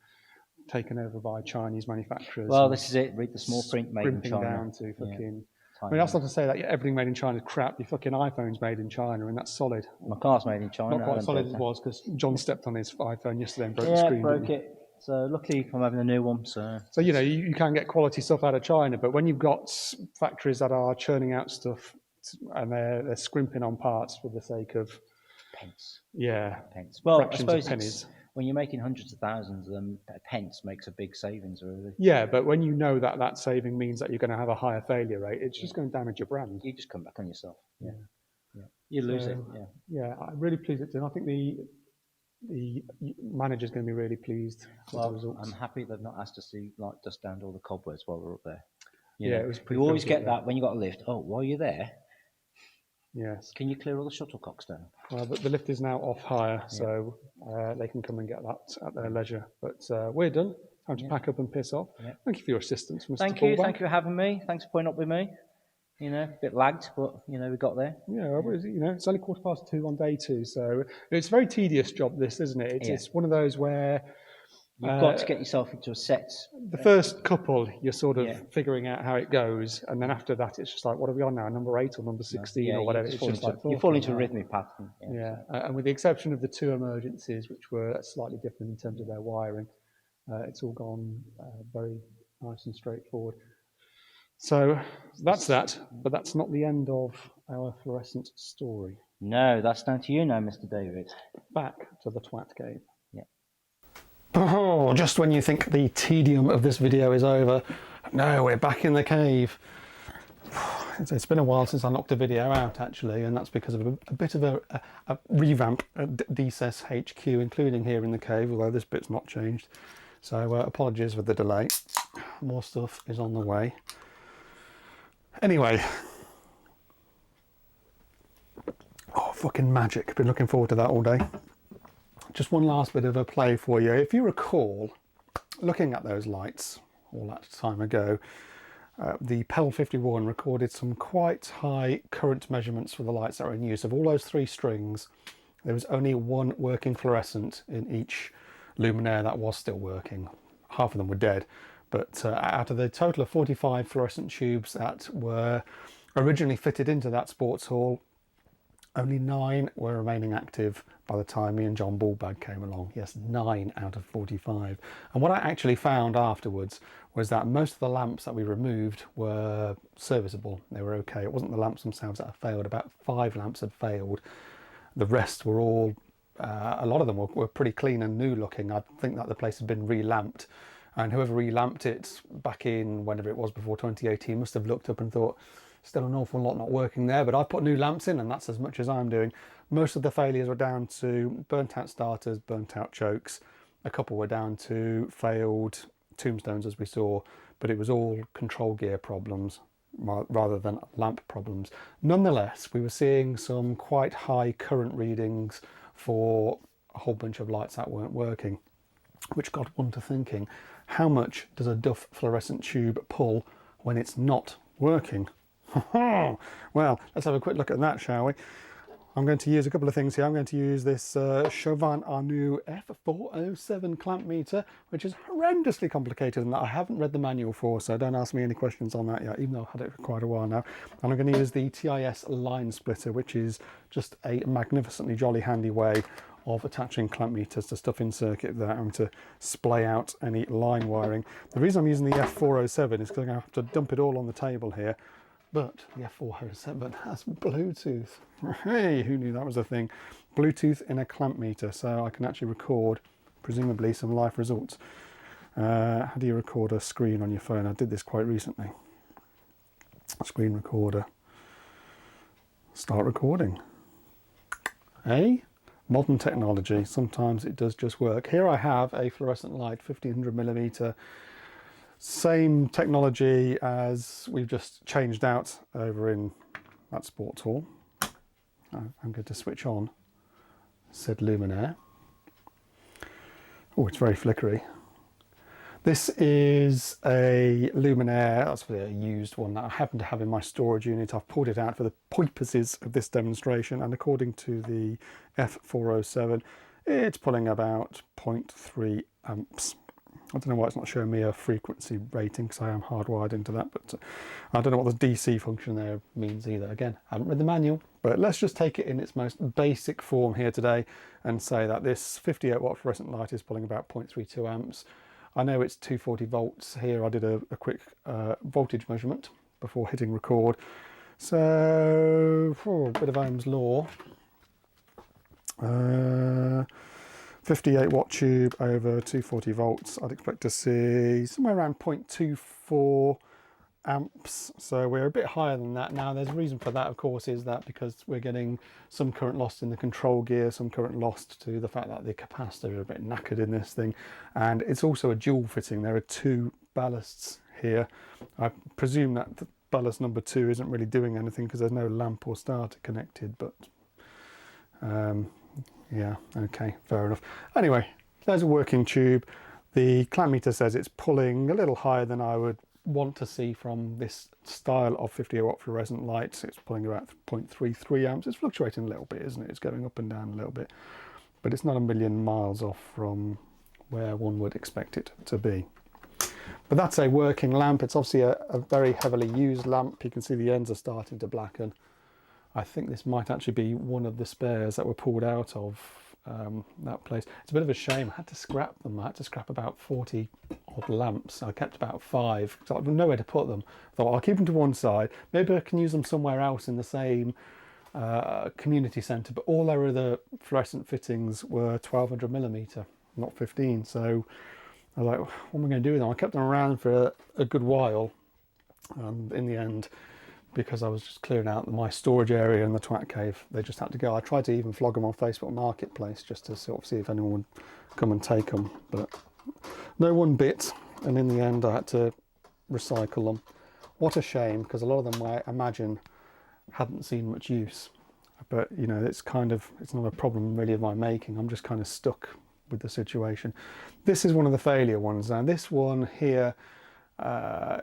taken over by Chinese manufacturers. Well, this is it. Read the small print made in China. Down to fucking I mean, that's not to say that everything made in China is crap. Your fucking iPhone's made in China, and that's solid. My car's made in China. Not quite solid as it was, because John stepped on his iPhone yesterday and broke the Yeah, screen. broke it. So luckily I'm having a new one. So you know, you can get quality stuff out of China, but when you've got factories that are churning out stuff and they're scrimping on parts for the sake of pence. pence. Well, I fractions suppose of pennies. When you're making hundreds of thousands, a pence makes a big savings, really. Yeah, but when you know that saving means that you're going to have a higher failure rate, it's just going to damage your brand. You just come back on yourself. Yeah. You lose it. Yeah, I'm really pleased with it. I think the manager's going to be really pleased with the results. I'm happy they've not asked us to dust down all the cobwebs while we're up there. It was pretty. You always get that when you got a lift. Oh, while you're there, yes. Can you clear all the shuttlecocks down? Well, the lift is now off hire, so they can come and get that at their leisure. But we're done. Time to pack up and piss off. Yeah. Thank you for your assistance, Mr. Thank you. Ballbag. Thank you for having me. Thanks for putting up with me. A bit lagged, but we got there. Yeah, it's only 2:15 on day 2, so it's a very tedious job, this, isn't it? It's one of those where you've got to get yourself into a set. The first couple, you're sort of figuring out how it goes, and then after that, it's just like, what are we on now? Number 8 or number 16 or whatever. It's just like you fall into a rhythmic pattern. And with the exception of the 2 emergencies, which were slightly different in terms of their wiring, it's all gone very nice and straightforward. So that's that, but that's not the end of our fluorescent story. No, that's down to you now, Mr. David. Back to the twat game. Yeah. Oh, just when you think the tedium of this video is over, no, we're back in the cave. It's been a while since I knocked a video out, actually, and that's because of a bit of a revamp at DSES HQ, including here in the cave, although this bit's not changed. So apologies for the delay. More stuff is on the way. Anyway, fucking magic. Been looking forward to that all day. Just one last bit of a play for you. If you recall, looking at those lights all that time ago, the PEL 51 recorded some quite high current measurements for the lights that were in use. Of all those 3 strings, there was only 1 working fluorescent in each luminaire that was still working. Half of them were dead. But out of the total of 45 fluorescent tubes that were originally fitted into that sports hall, only 9 were remaining active by the time me and John Ballbag came along. Yes, 9 out of 45. And what I actually found afterwards was that most of the lamps that we removed were serviceable. They were okay. It wasn't the lamps themselves that had failed. About 5 lamps had failed. The rest were all, a lot of them were pretty clean and new looking. I think that the place had been re-lamped. And whoever re-lamped it back in whenever it was before 2018 must have looked up and thought, still an awful lot not working there, but I put new lamps in and that's as much as I'm doing. Most of the failures were down to burnt out starters, burnt out chokes. A couple were down to failed tombstones, as we saw, but it was all control gear problems rather than lamp problems. Nonetheless, we were seeing some quite high current readings for a whole bunch of lights that weren't working, which got one to thinking, how much does a Duff fluorescent tube pull when it's not working? Well, let's have a quick look at that, shall we? I'm going to use a couple of things here. I'm going to use this Chauvin Arnoux F407 clamp meter, which is horrendously complicated and that I haven't read the manual for, so don't ask me any questions on that yet, even though I've had it for quite a while now. And I'm going to use the TIS line splitter, which is just a magnificently jolly handy way of attaching clamp meters to stuff in circuit without having to splay out any line wiring. The reason I'm using the F407 is because I'm going to have to dump it all on the table here. But the F407 has Bluetooth. Hey, who knew that was a thing? Bluetooth in a clamp meter, so I can actually record, presumably, some live results. How do you record a screen on your phone? I did this quite recently. Screen recorder. Start recording. Hey? Modern technology. Sometimes it does just work. Here I have a fluorescent light, 1500mm. Same technology as we've just changed out over in that sports hall. I'm going to switch on said luminaire. Oh, it's very flickery. This is a luminaire, that's a used one that I happen to have in my storage unit. I've pulled it out for the purposes of this demonstration, and according to the F407, it's pulling about 0.3 amps. I don't know why it's not showing me a frequency rating, because I am hardwired into that, but I don't know what the DC function there means either. Again, I haven't read the manual, but let's just take it in its most basic form here today and say that this 58 watt fluorescent light is pulling about 0.32 amps. I know it's 240 volts here. I did a quick voltage measurement before hitting record. So, a bit of Ohm's law. 58 watt tube over 240 volts. I'd expect to see somewhere around 0.24 amps. So we're a bit higher than that. Now there's a reason for that, of course, is that because we're getting some current lost in the control gear, some current lost to the fact that the capacitors are a bit knackered in this thing. And it's also a dual fitting. There are two ballasts here. I presume that the ballast number 2 isn't really doing anything because there's no lamp or starter connected, but yeah, okay, fair enough. Anyway, there's a working tube. The clamp meter says it's pulling a little higher than I would want to see from this style of 58 watt fluorescent lights. It's pulling about 0.33 amps. It's fluctuating a little bit, isn't it? It's going up and down a little bit, but it's not a million miles off from where one would expect it to be. But that's a working lamp. It's obviously a very heavily used lamp. You can see the ends are starting to blacken. I think this might actually be one of the spares that were pulled out of that place. It's a bit of a shame. I had to scrap them. I had to scrap about 40 odd lamps. I kept about 5 because I had nowhere to put them. I thought, I'll keep them to one side. Maybe I can use them somewhere else in the same community centre. But all their other fluorescent fittings were 1200mm, not 15. So I was like, what am I going to do with them? I kept them around for a good while. And in the end, because I was just clearing out my storage area in the twat cave, they just had to go. I tried to even flog them on Facebook Marketplace just to sort of see if anyone would come and take them, but no one bit, and in the end I had to recycle them. What a shame, because a lot of them I imagine hadn't seen much use, but you know, it's not a problem really of my making. I'm just kind of stuck with the situation. This is one of the failure ones. Now this one here,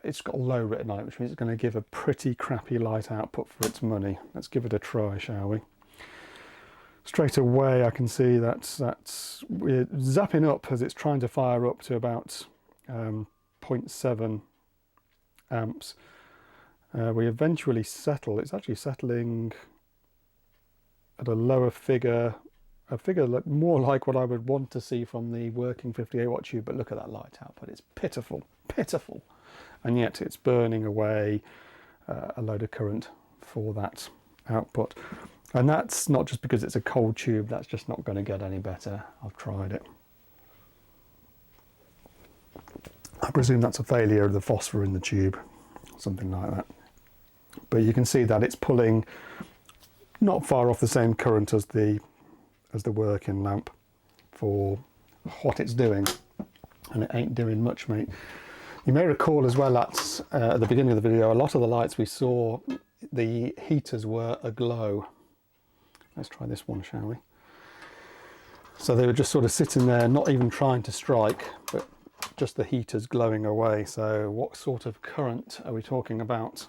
it's got low retinite, which means it's going to give a pretty crappy light output for its money. Let's give it a try, shall we? Straight away I can see that we're zapping up as it's trying to fire up to about 0.7 amps. We eventually settle. It's actually settling at a lower figure, more like what I would want to see from the working 58 watt tube, but look at that light output. It's pitiful, pitiful, and yet it's burning away a load of current for that output. And that's not just because it's a cold tube, that's just not going to get any better. I've tried it. I presume that's a failure of the phosphor in the tube, something like that. But you can see that it's pulling not far off the same current as the working lamp for what it's doing, and it ain't doing much, mate. You may recall as well that at the beginning of the video, a lot of the lights we saw, the heaters were aglow. Let's try this one, shall we? So they were just sort of sitting there, not even trying to strike, but just the heaters glowing away. So what sort of current are we talking about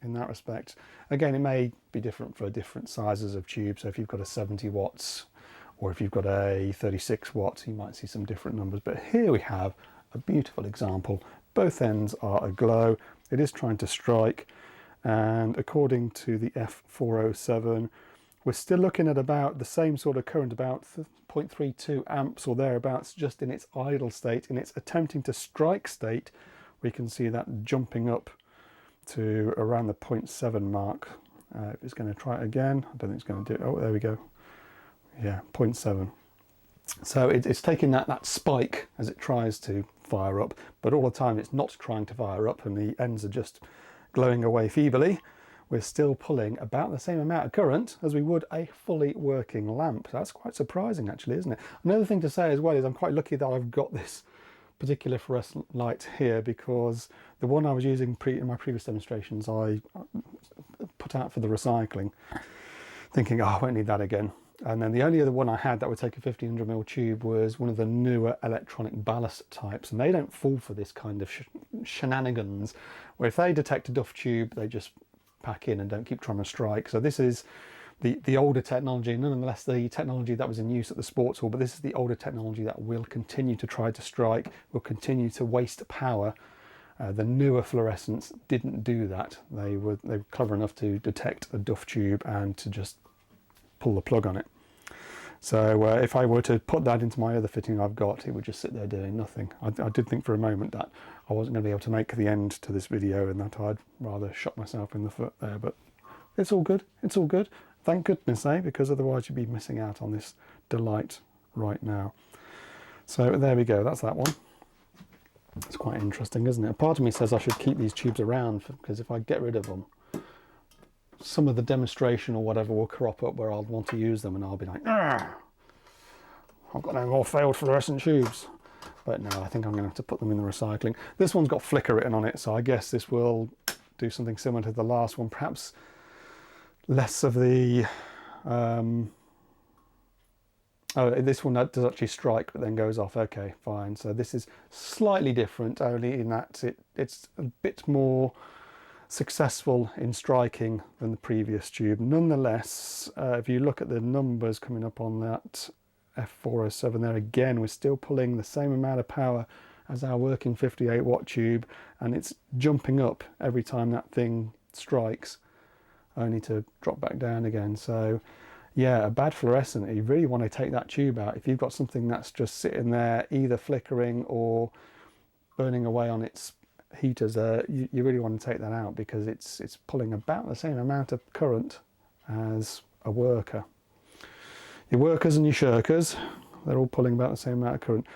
in that respect? Again, it may be different for different sizes of tubes. So if you've got a 70 watts or if you've got a 36 watts, you might see some different numbers. But here we have a beautiful example. Both ends are aglow. It is trying to strike. And according to the F407, we're still looking at about the same sort of current, about 0.32 amps or thereabouts, just in its idle state. In its attempting to strike state, we can see that jumping up to around the 0.7 mark. If it's going to try it again, I don't think it's going to do it. Oh, there we go. Yeah, 0.7. So it's taking that spike as it tries to fire up, but all the time it's not trying to fire up and the ends are just glowing away feebly. We're still pulling about the same amount of current as we would a fully working lamp. That's quite surprising actually, isn't it? Another thing to say as well is I'm quite lucky that I've got this particular fluorescent light here, because the one I was using in my previous demonstrations I put out for the recycling, thinking, oh, I won't need that again. And then the only other one I had that would take a 1500mm tube was one of the newer electronic ballast types, and they don't fall for this kind of shenanigans, where if they detect a duff tube, they just pack in and don't keep trying to strike. So this is the older technology, nonetheless the technology that was in use at the sports hall, but this is the older technology that will continue to try to strike, will continue to waste power. The newer fluorescents didn't do that. They were clever enough to detect a duff tube and to just pull the plug on it. So if I were to put that into my other fitting I've got, it would just sit there doing nothing. I did think for a moment that I wasn't going to be able to make the end to this video and that I'd rather shot myself in the foot there, but it's all good. It's all good. Thank goodness, because otherwise you'd be missing out on this delight right now. So there we go, that's that one. It's quite interesting, isn't it? A part of me says I should keep these tubes around because if I get rid of them, some of the demonstration or whatever will crop up where I'll want to use them and I'll be like, I've got no more failed fluorescent tubes. But no, I think I'm going to have to put them in the recycling. This one's got flicker written on it, so I guess this will do something similar to the last one, perhaps less of the this one does actually strike but then goes off. Okay, fine. So this is slightly different, only in that it's a bit more successful in striking than the previous tube. Nonetheless, if you look at the numbers coming up on that F407 there, again we're still pulling the same amount of power as our working 58 watt tube, and it's jumping up every time that thing strikes, only to drop back down again. So yeah, a bad fluorescent, you really want to take that tube out. If you've got something that's just sitting there either flickering or burning away on its heaters, you really want to take that out because it's pulling about the same amount of current as a worker. Your workers and your shirkers, they're all pulling about the same amount of current.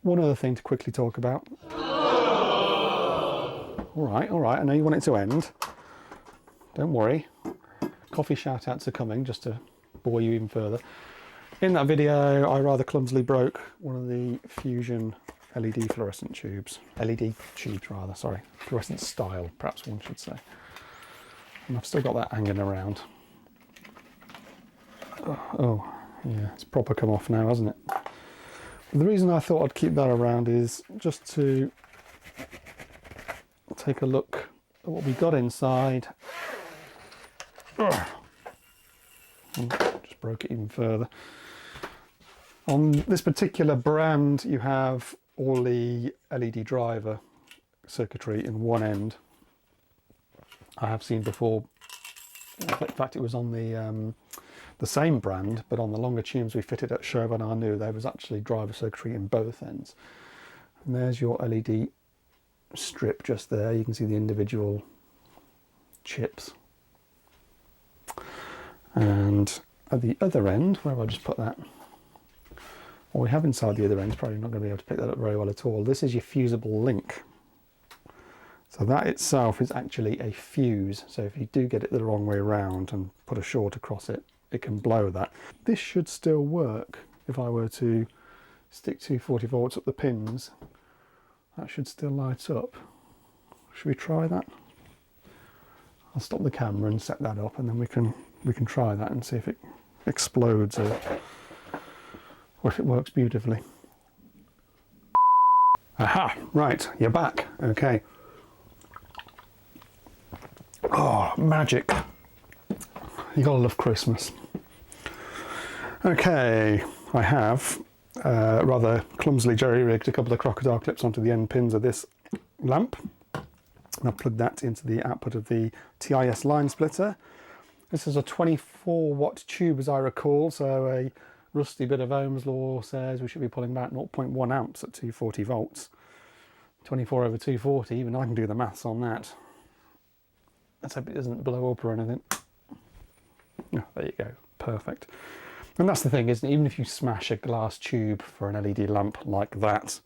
One other thing to quickly talk about. All right, I know you want it to end. Don't worry. Coffee shout-outs are coming, just to bore you even further. In that video, I rather clumsily broke one of the Fusion LED fluorescent tubes. LED tubes, rather, sorry. Fluorescent style, perhaps one should say. And I've still got that hanging around. Oh, yeah, it's proper come off now, hasn't it? The reason I thought I'd keep that around is just to take a look at what we got inside. Just broke it even further. On this particular brand, you have all the LED driver circuitry in one end. I have seen before, in fact it was on the same brand, but on the longer tubes we fitted at Chauvin Arnoux, there was actually driver circuitry in both ends. And there's your LED strip just there. You can see the individual chips. And at the other end, where have I just put that? What we have inside the other end is probably not going to be able to pick that up very well at all. This is your fusible link. So that itself is actually a fuse. So if you do get it the wrong way around and put a short across it, it can blow that. This should still work if I were to stick 240 volts up the pins. That should still light up. Should we try that? I'll stop the camera and set that up, and then we can try that and see if it explodes or if it works beautifully. Aha, right, you're back. Okay. Oh, magic. You gotta love Christmas. Okay, I have rather clumsily jerry-rigged a couple of crocodile clips onto the end pins of this lamp. And I've plugged that into the output of the TIS line splitter. This is a 24 watt tube as I recall, so a rusty bit of Ohm's law says we should be pulling about 0.1 amps at 240 volts. 24 over 240, even I can do the maths on that. Let's hope it doesn't blow up or anything. Oh, there you go, perfect. And that's the thing, isn't it? Even if you smash a glass tube for an LED lamp like that,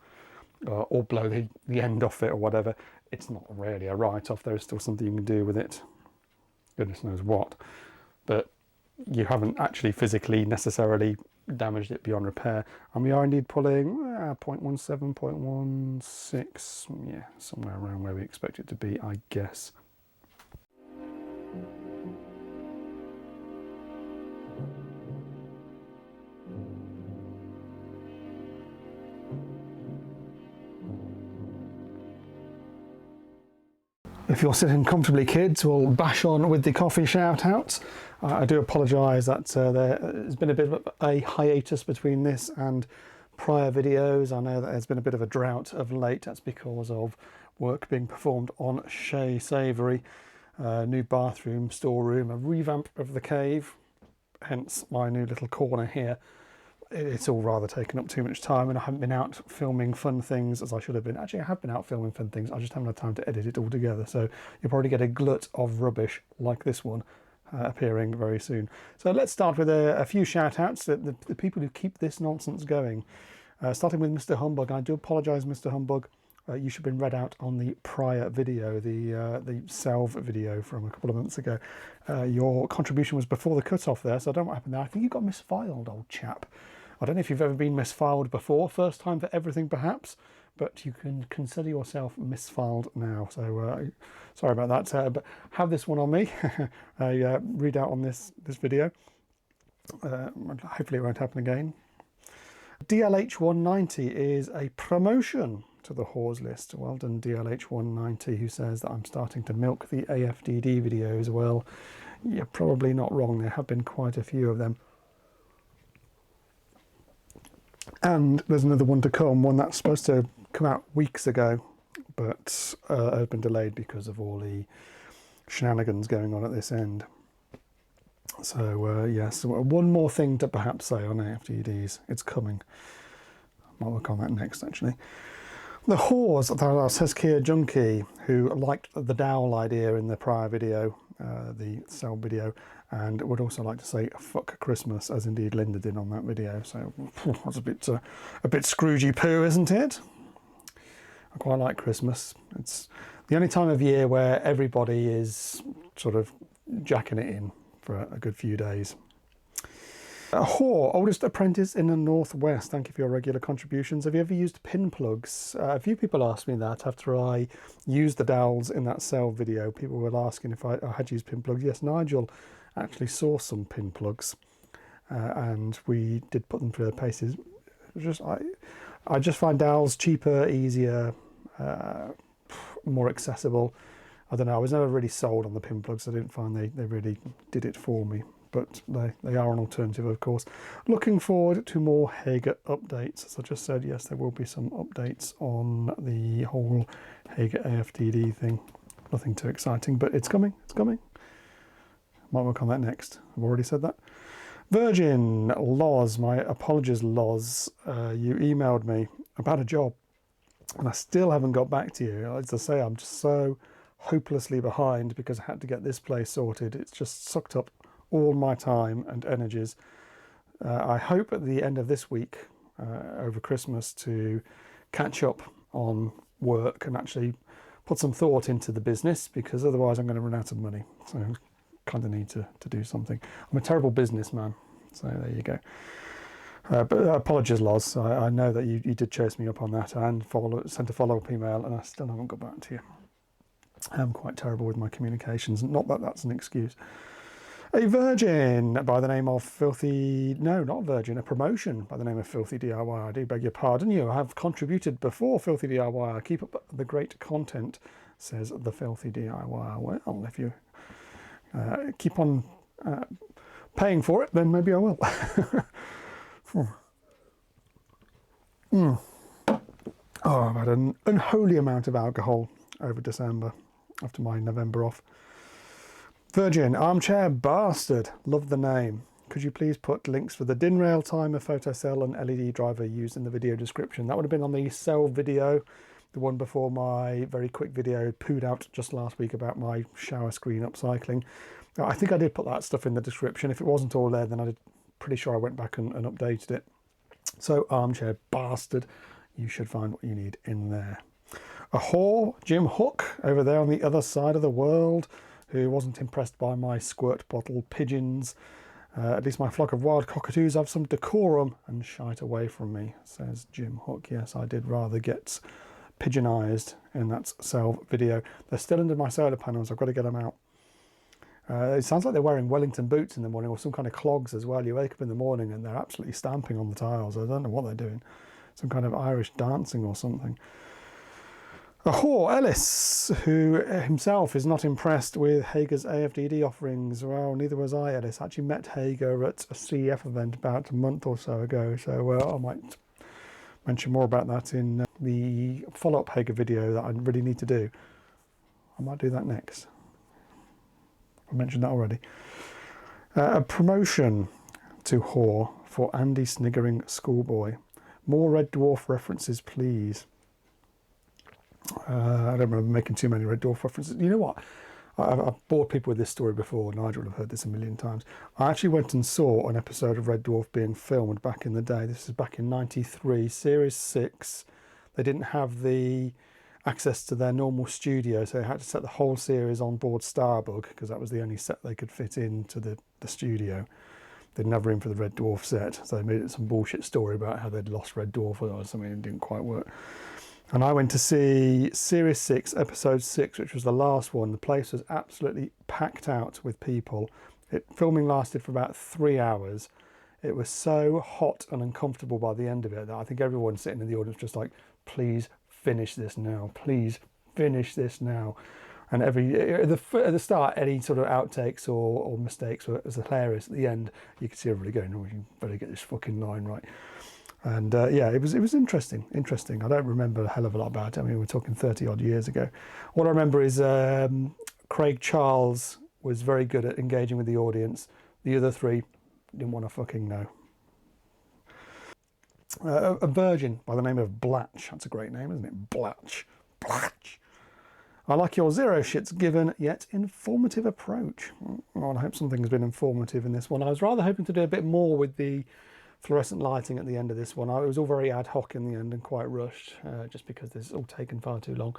or blow the end off it or whatever, it's not really a write-off. There is still something you can do with it. Goodness knows what. But you haven't actually physically necessarily damaged it beyond repair. And we are indeed pulling 0.17, 0.16, yeah, somewhere around where we expect it to be, I guess. If you're sitting comfortably, kids, we'll bash on with the coffee shout-outs. I do apologise that there's been a bit of a hiatus between this and prior videos. I know that there's been a bit of a drought of late. That's because of work being performed on Shea Savoury. New bathroom, storeroom, a revamp of the cave, hence my new little corner here. It's all rather taken up too much time, and I haven't been out filming fun things as I should have been. Actually, I have been out filming fun things, I just haven't had time to edit it all together, so you'll probably get a glut of rubbish like this one appearing very soon. So let's start with a few shout outs, the people who keep this nonsense going. Starting with Mr. Humbug. I do apologise, Mr. Humbug. You should have been read out on the prior video, the Salve video from a couple of months ago. Your contribution was before the cut-off there, so I don't know what happened there. I think you got misfiled, old chap. I don't know if you've ever been misfiled before, first time for everything perhaps, but you can consider yourself misfiled now. So sorry about that, but have this one on me. I read out on this video. Hopefully it won't happen again. DLH190 is a promotion to the whores list. Well done, DLH190, who says that I'm starting to milk the AFDD videos. Well, you're probably not wrong. There have been quite a few of them. And there's another one to come, one that's supposed to come out weeks ago, but has been delayed because of all the shenanigans going on at this end. So yes, one more thing to perhaps say on AFDDs. It's coming. I might work on that next, actually. The whores, says Kia Junkie, who liked the dowel idea in the prior video, the cell video, and would also like to say fuck Christmas, as indeed Linda did on that video. So that's a bit Scroogey poo, isn't it? I quite like Christmas. It's the only time of year where everybody is sort of jacking it in for a good few days. Whore, oldest apprentice in the Northwest. Thank you for your regular contributions. Have you ever used pin plugs? A few people asked me that after I used the dowels in that cell video. People were asking if I had used pin plugs. Yes, Nigel actually saw some pin plugs, and we did put them through their paces. I just find dowels cheaper, easier, more accessible. I don't know, I was never really sold on the pin plugs. I didn't find they really did it for me, but they are an alternative, of course. Looking forward to more Hager updates. As I just said, yes, there will be some updates on the whole Hager AFDD thing. Nothing too exciting, but it's coming, it's coming. Might work on that next. I've already said that. Virgin, Loz, my apologies, Loz. You emailed me about a job, and I still haven't got back to you. As I say, I'm just so hopelessly behind because I had to get this place sorted. It's just sucked up all my time and energies. I hope at the end of this week, over Christmas, to catch up on work and actually put some thought into the business, because otherwise I'm going to run out of money. So kind of need to do something. I'm a terrible businessman, so there you go. But apologies, Loz. I know that you did chase me up on that and sent a follow-up email, and I still haven't got back to you. I'm quite terrible with my communications. Not that that's an excuse. A virgin by the name of Filthy... No, not virgin. A promotion by the name of Filthy DIY. I do beg your pardon. You have contributed before, Filthy DIY. Keep up the great content, says the Filthy DIY. Well, if you keep on paying for it, then maybe I will. Oh, I've had an unholy amount of alcohol over December after my November off. Virgin, armchair bastard. Love the name. Could you please put links for the DIN rail timer, photocell and LED driver used in the video description? That would have been on the cell video, the one before my very quick video pooed out just last week about my shower screen upcycling. I think I did put that stuff in the description. If it wasn't all there, then I'm pretty sure I went back and updated it. So armchair bastard, you should find what you need in there. A whore, Jim Hook, over there on the other side of the world, who wasn't impressed by my squirt bottle pigeons. At least my flock of wild cockatoos have some decorum and shite away from me, says Jim Hook. Yes, I did rather get pigeonized in that cell video. They're still under my solar panels. I've got to get them out. It sounds like they're wearing Wellington boots in the morning, or some kind of clogs as well. You wake up in the morning and they're absolutely stamping on the tiles. I don't know what they're doing. Some kind of Irish dancing or something. Ahor Ellis, who himself is not impressed with Hager's AFDD offerings. Well, neither was I, Ellis. I actually met Hager at a CEF event about a month or so ago, so I might mention more about that in the follow-up Hager video that I really need to do. I might do that next. I mentioned that already. A promotion to Whore for Andy Sniggering Schoolboy. More Red Dwarf references, please. I don't remember making too many Red Dwarf references. You know what? I've bored people with this story before. Nigel will have heard this a million times. I actually went and saw an episode of Red Dwarf being filmed back in the day. This is back in '93, Series 6. They didn't have the access to their normal studio, so they had to set the whole series on board Starbug, because that was the only set they could fit into the studio. They didn't have room for the Red Dwarf set, so they made it some bullshit story about how they'd lost Red Dwarf or something and it didn't quite work. And I went to see Series 6, Episode 6, which was the last one. The place was absolutely packed out with people. Filming lasted for about 3 hours. It was so hot and uncomfortable by the end of it that I think everyone sitting in the audience was just like, please finish this now. Please finish this now. And at the start, any sort of outtakes or mistakes was hilarious. At the end, you could see everybody going, oh, you better get this fucking line right. And yeah, it was interesting. I don't remember a hell of a lot about it. I mean, we're talking 30 odd years ago. All I remember is Craig Charles was very good at engaging with the audience. The other three didn't want to fucking know. A virgin by the name of Blatch. That's a great name, isn't it? Blatch. I like your zero shits given yet informative approach. Well, I hope something's been informative in this one. I was rather hoping to do a bit more with the fluorescent lighting at the end of this one. It was all very ad hoc in the end and quite rushed, just because this has all taken far too long.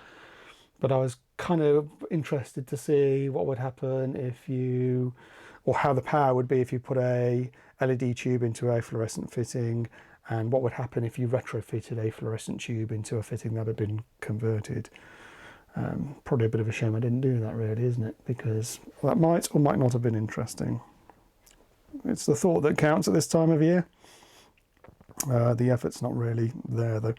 But I was kind of interested to see what would happen if you, or how the power would be if you put a LED tube into a fluorescent fitting, and what would happen if you retrofitted a fluorescent tube into a fitting that had been converted. Probably a bit of a shame I didn't do that, really, isn't it? Because that might or might not have been interesting. It's the thought that counts at this time of year. The effort's not really there, though.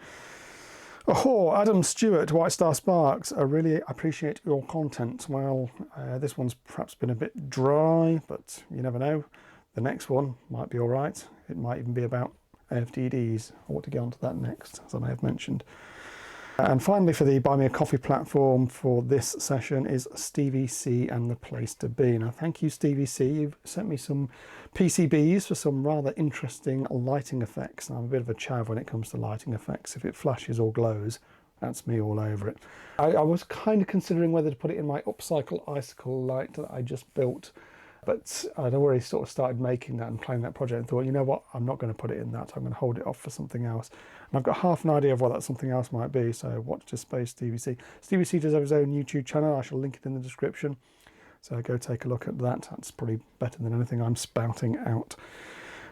Oh, Adam Stewart, White Star Sparks. I really appreciate your content. Well, this one's perhaps been a bit dry, but you never know. The next one might be all right. It might even be about AFDDs. I want to get onto that next, as I may have mentioned. And finally, for the Buy Me a Coffee platform for this session is Stevie C and the Place to Be. Now, thank you, Stevie C. You've sent me some PCBs for some rather interesting lighting effects. And I'm a bit of a chav when it comes to lighting effects. If it flashes or glows, that's me all over it. I was kind of considering whether to put it in my upcycle icicle light that I just built. But I'd already sort of started making that and playing that project and thought, you know what, I'm not going to put it in that. I'm going to hold it off for something else. And I've got half an idea of what that something else might be. So watch this space, Stevie C. Stevie C does have his own YouTube channel. I shall link it in the description. So go take a look at that. That's probably better than anything I'm spouting out.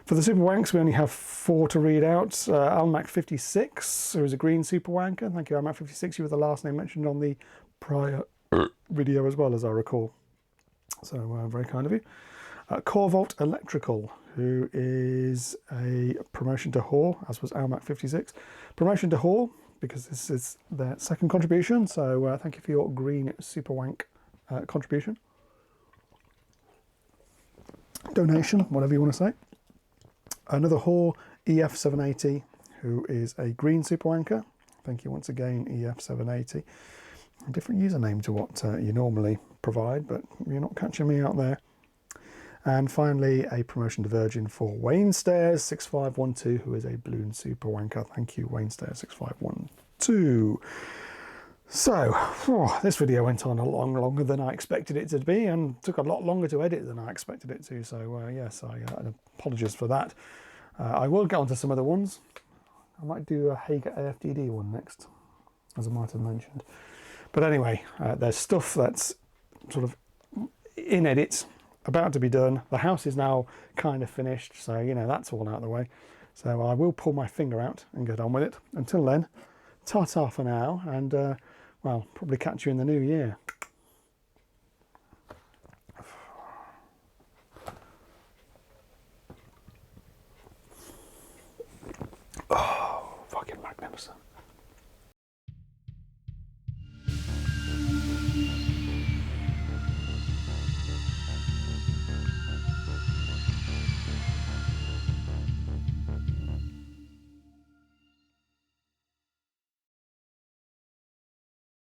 For the Super Wanks, we only have 4 to read out. Almac56, who is a green Super Wanker. Thank you, Almac56. You were the last name mentioned on the prior video as well, as I recall. So very kind of you. Corvolt Electrical, who is a promotion to Whore, as was Almac56. Promotion to Whore, because this is their second contribution. So thank you for your green Super Wank contribution. Donation, whatever you want to say. Another Whore, EF780, who is a green Super Wanker. Thank you once again, EF780. A different username to what you normally provide, but you're not catching me out there. And finally, a promotion to Virgin for Wayne Stairs 6512, who is a balloon Super Wanker. Thank you, Wayne Stairs 6512. So, this video went on a lot longer than I expected it to be, and took a lot longer to edit than I expected it to. So yes, I apologize for that. I will get onto some other ones. I might do a Hager AFDD one next, as I might have mentioned. But anyway, there's stuff that's sort of in edit, about to be done. The house is now kind of finished, so you know that's all out of the way. So I will pull my finger out and get on with it. Until then, ta-ta for now, and well, probably catch you in the new year. Oh, fucking magnificent.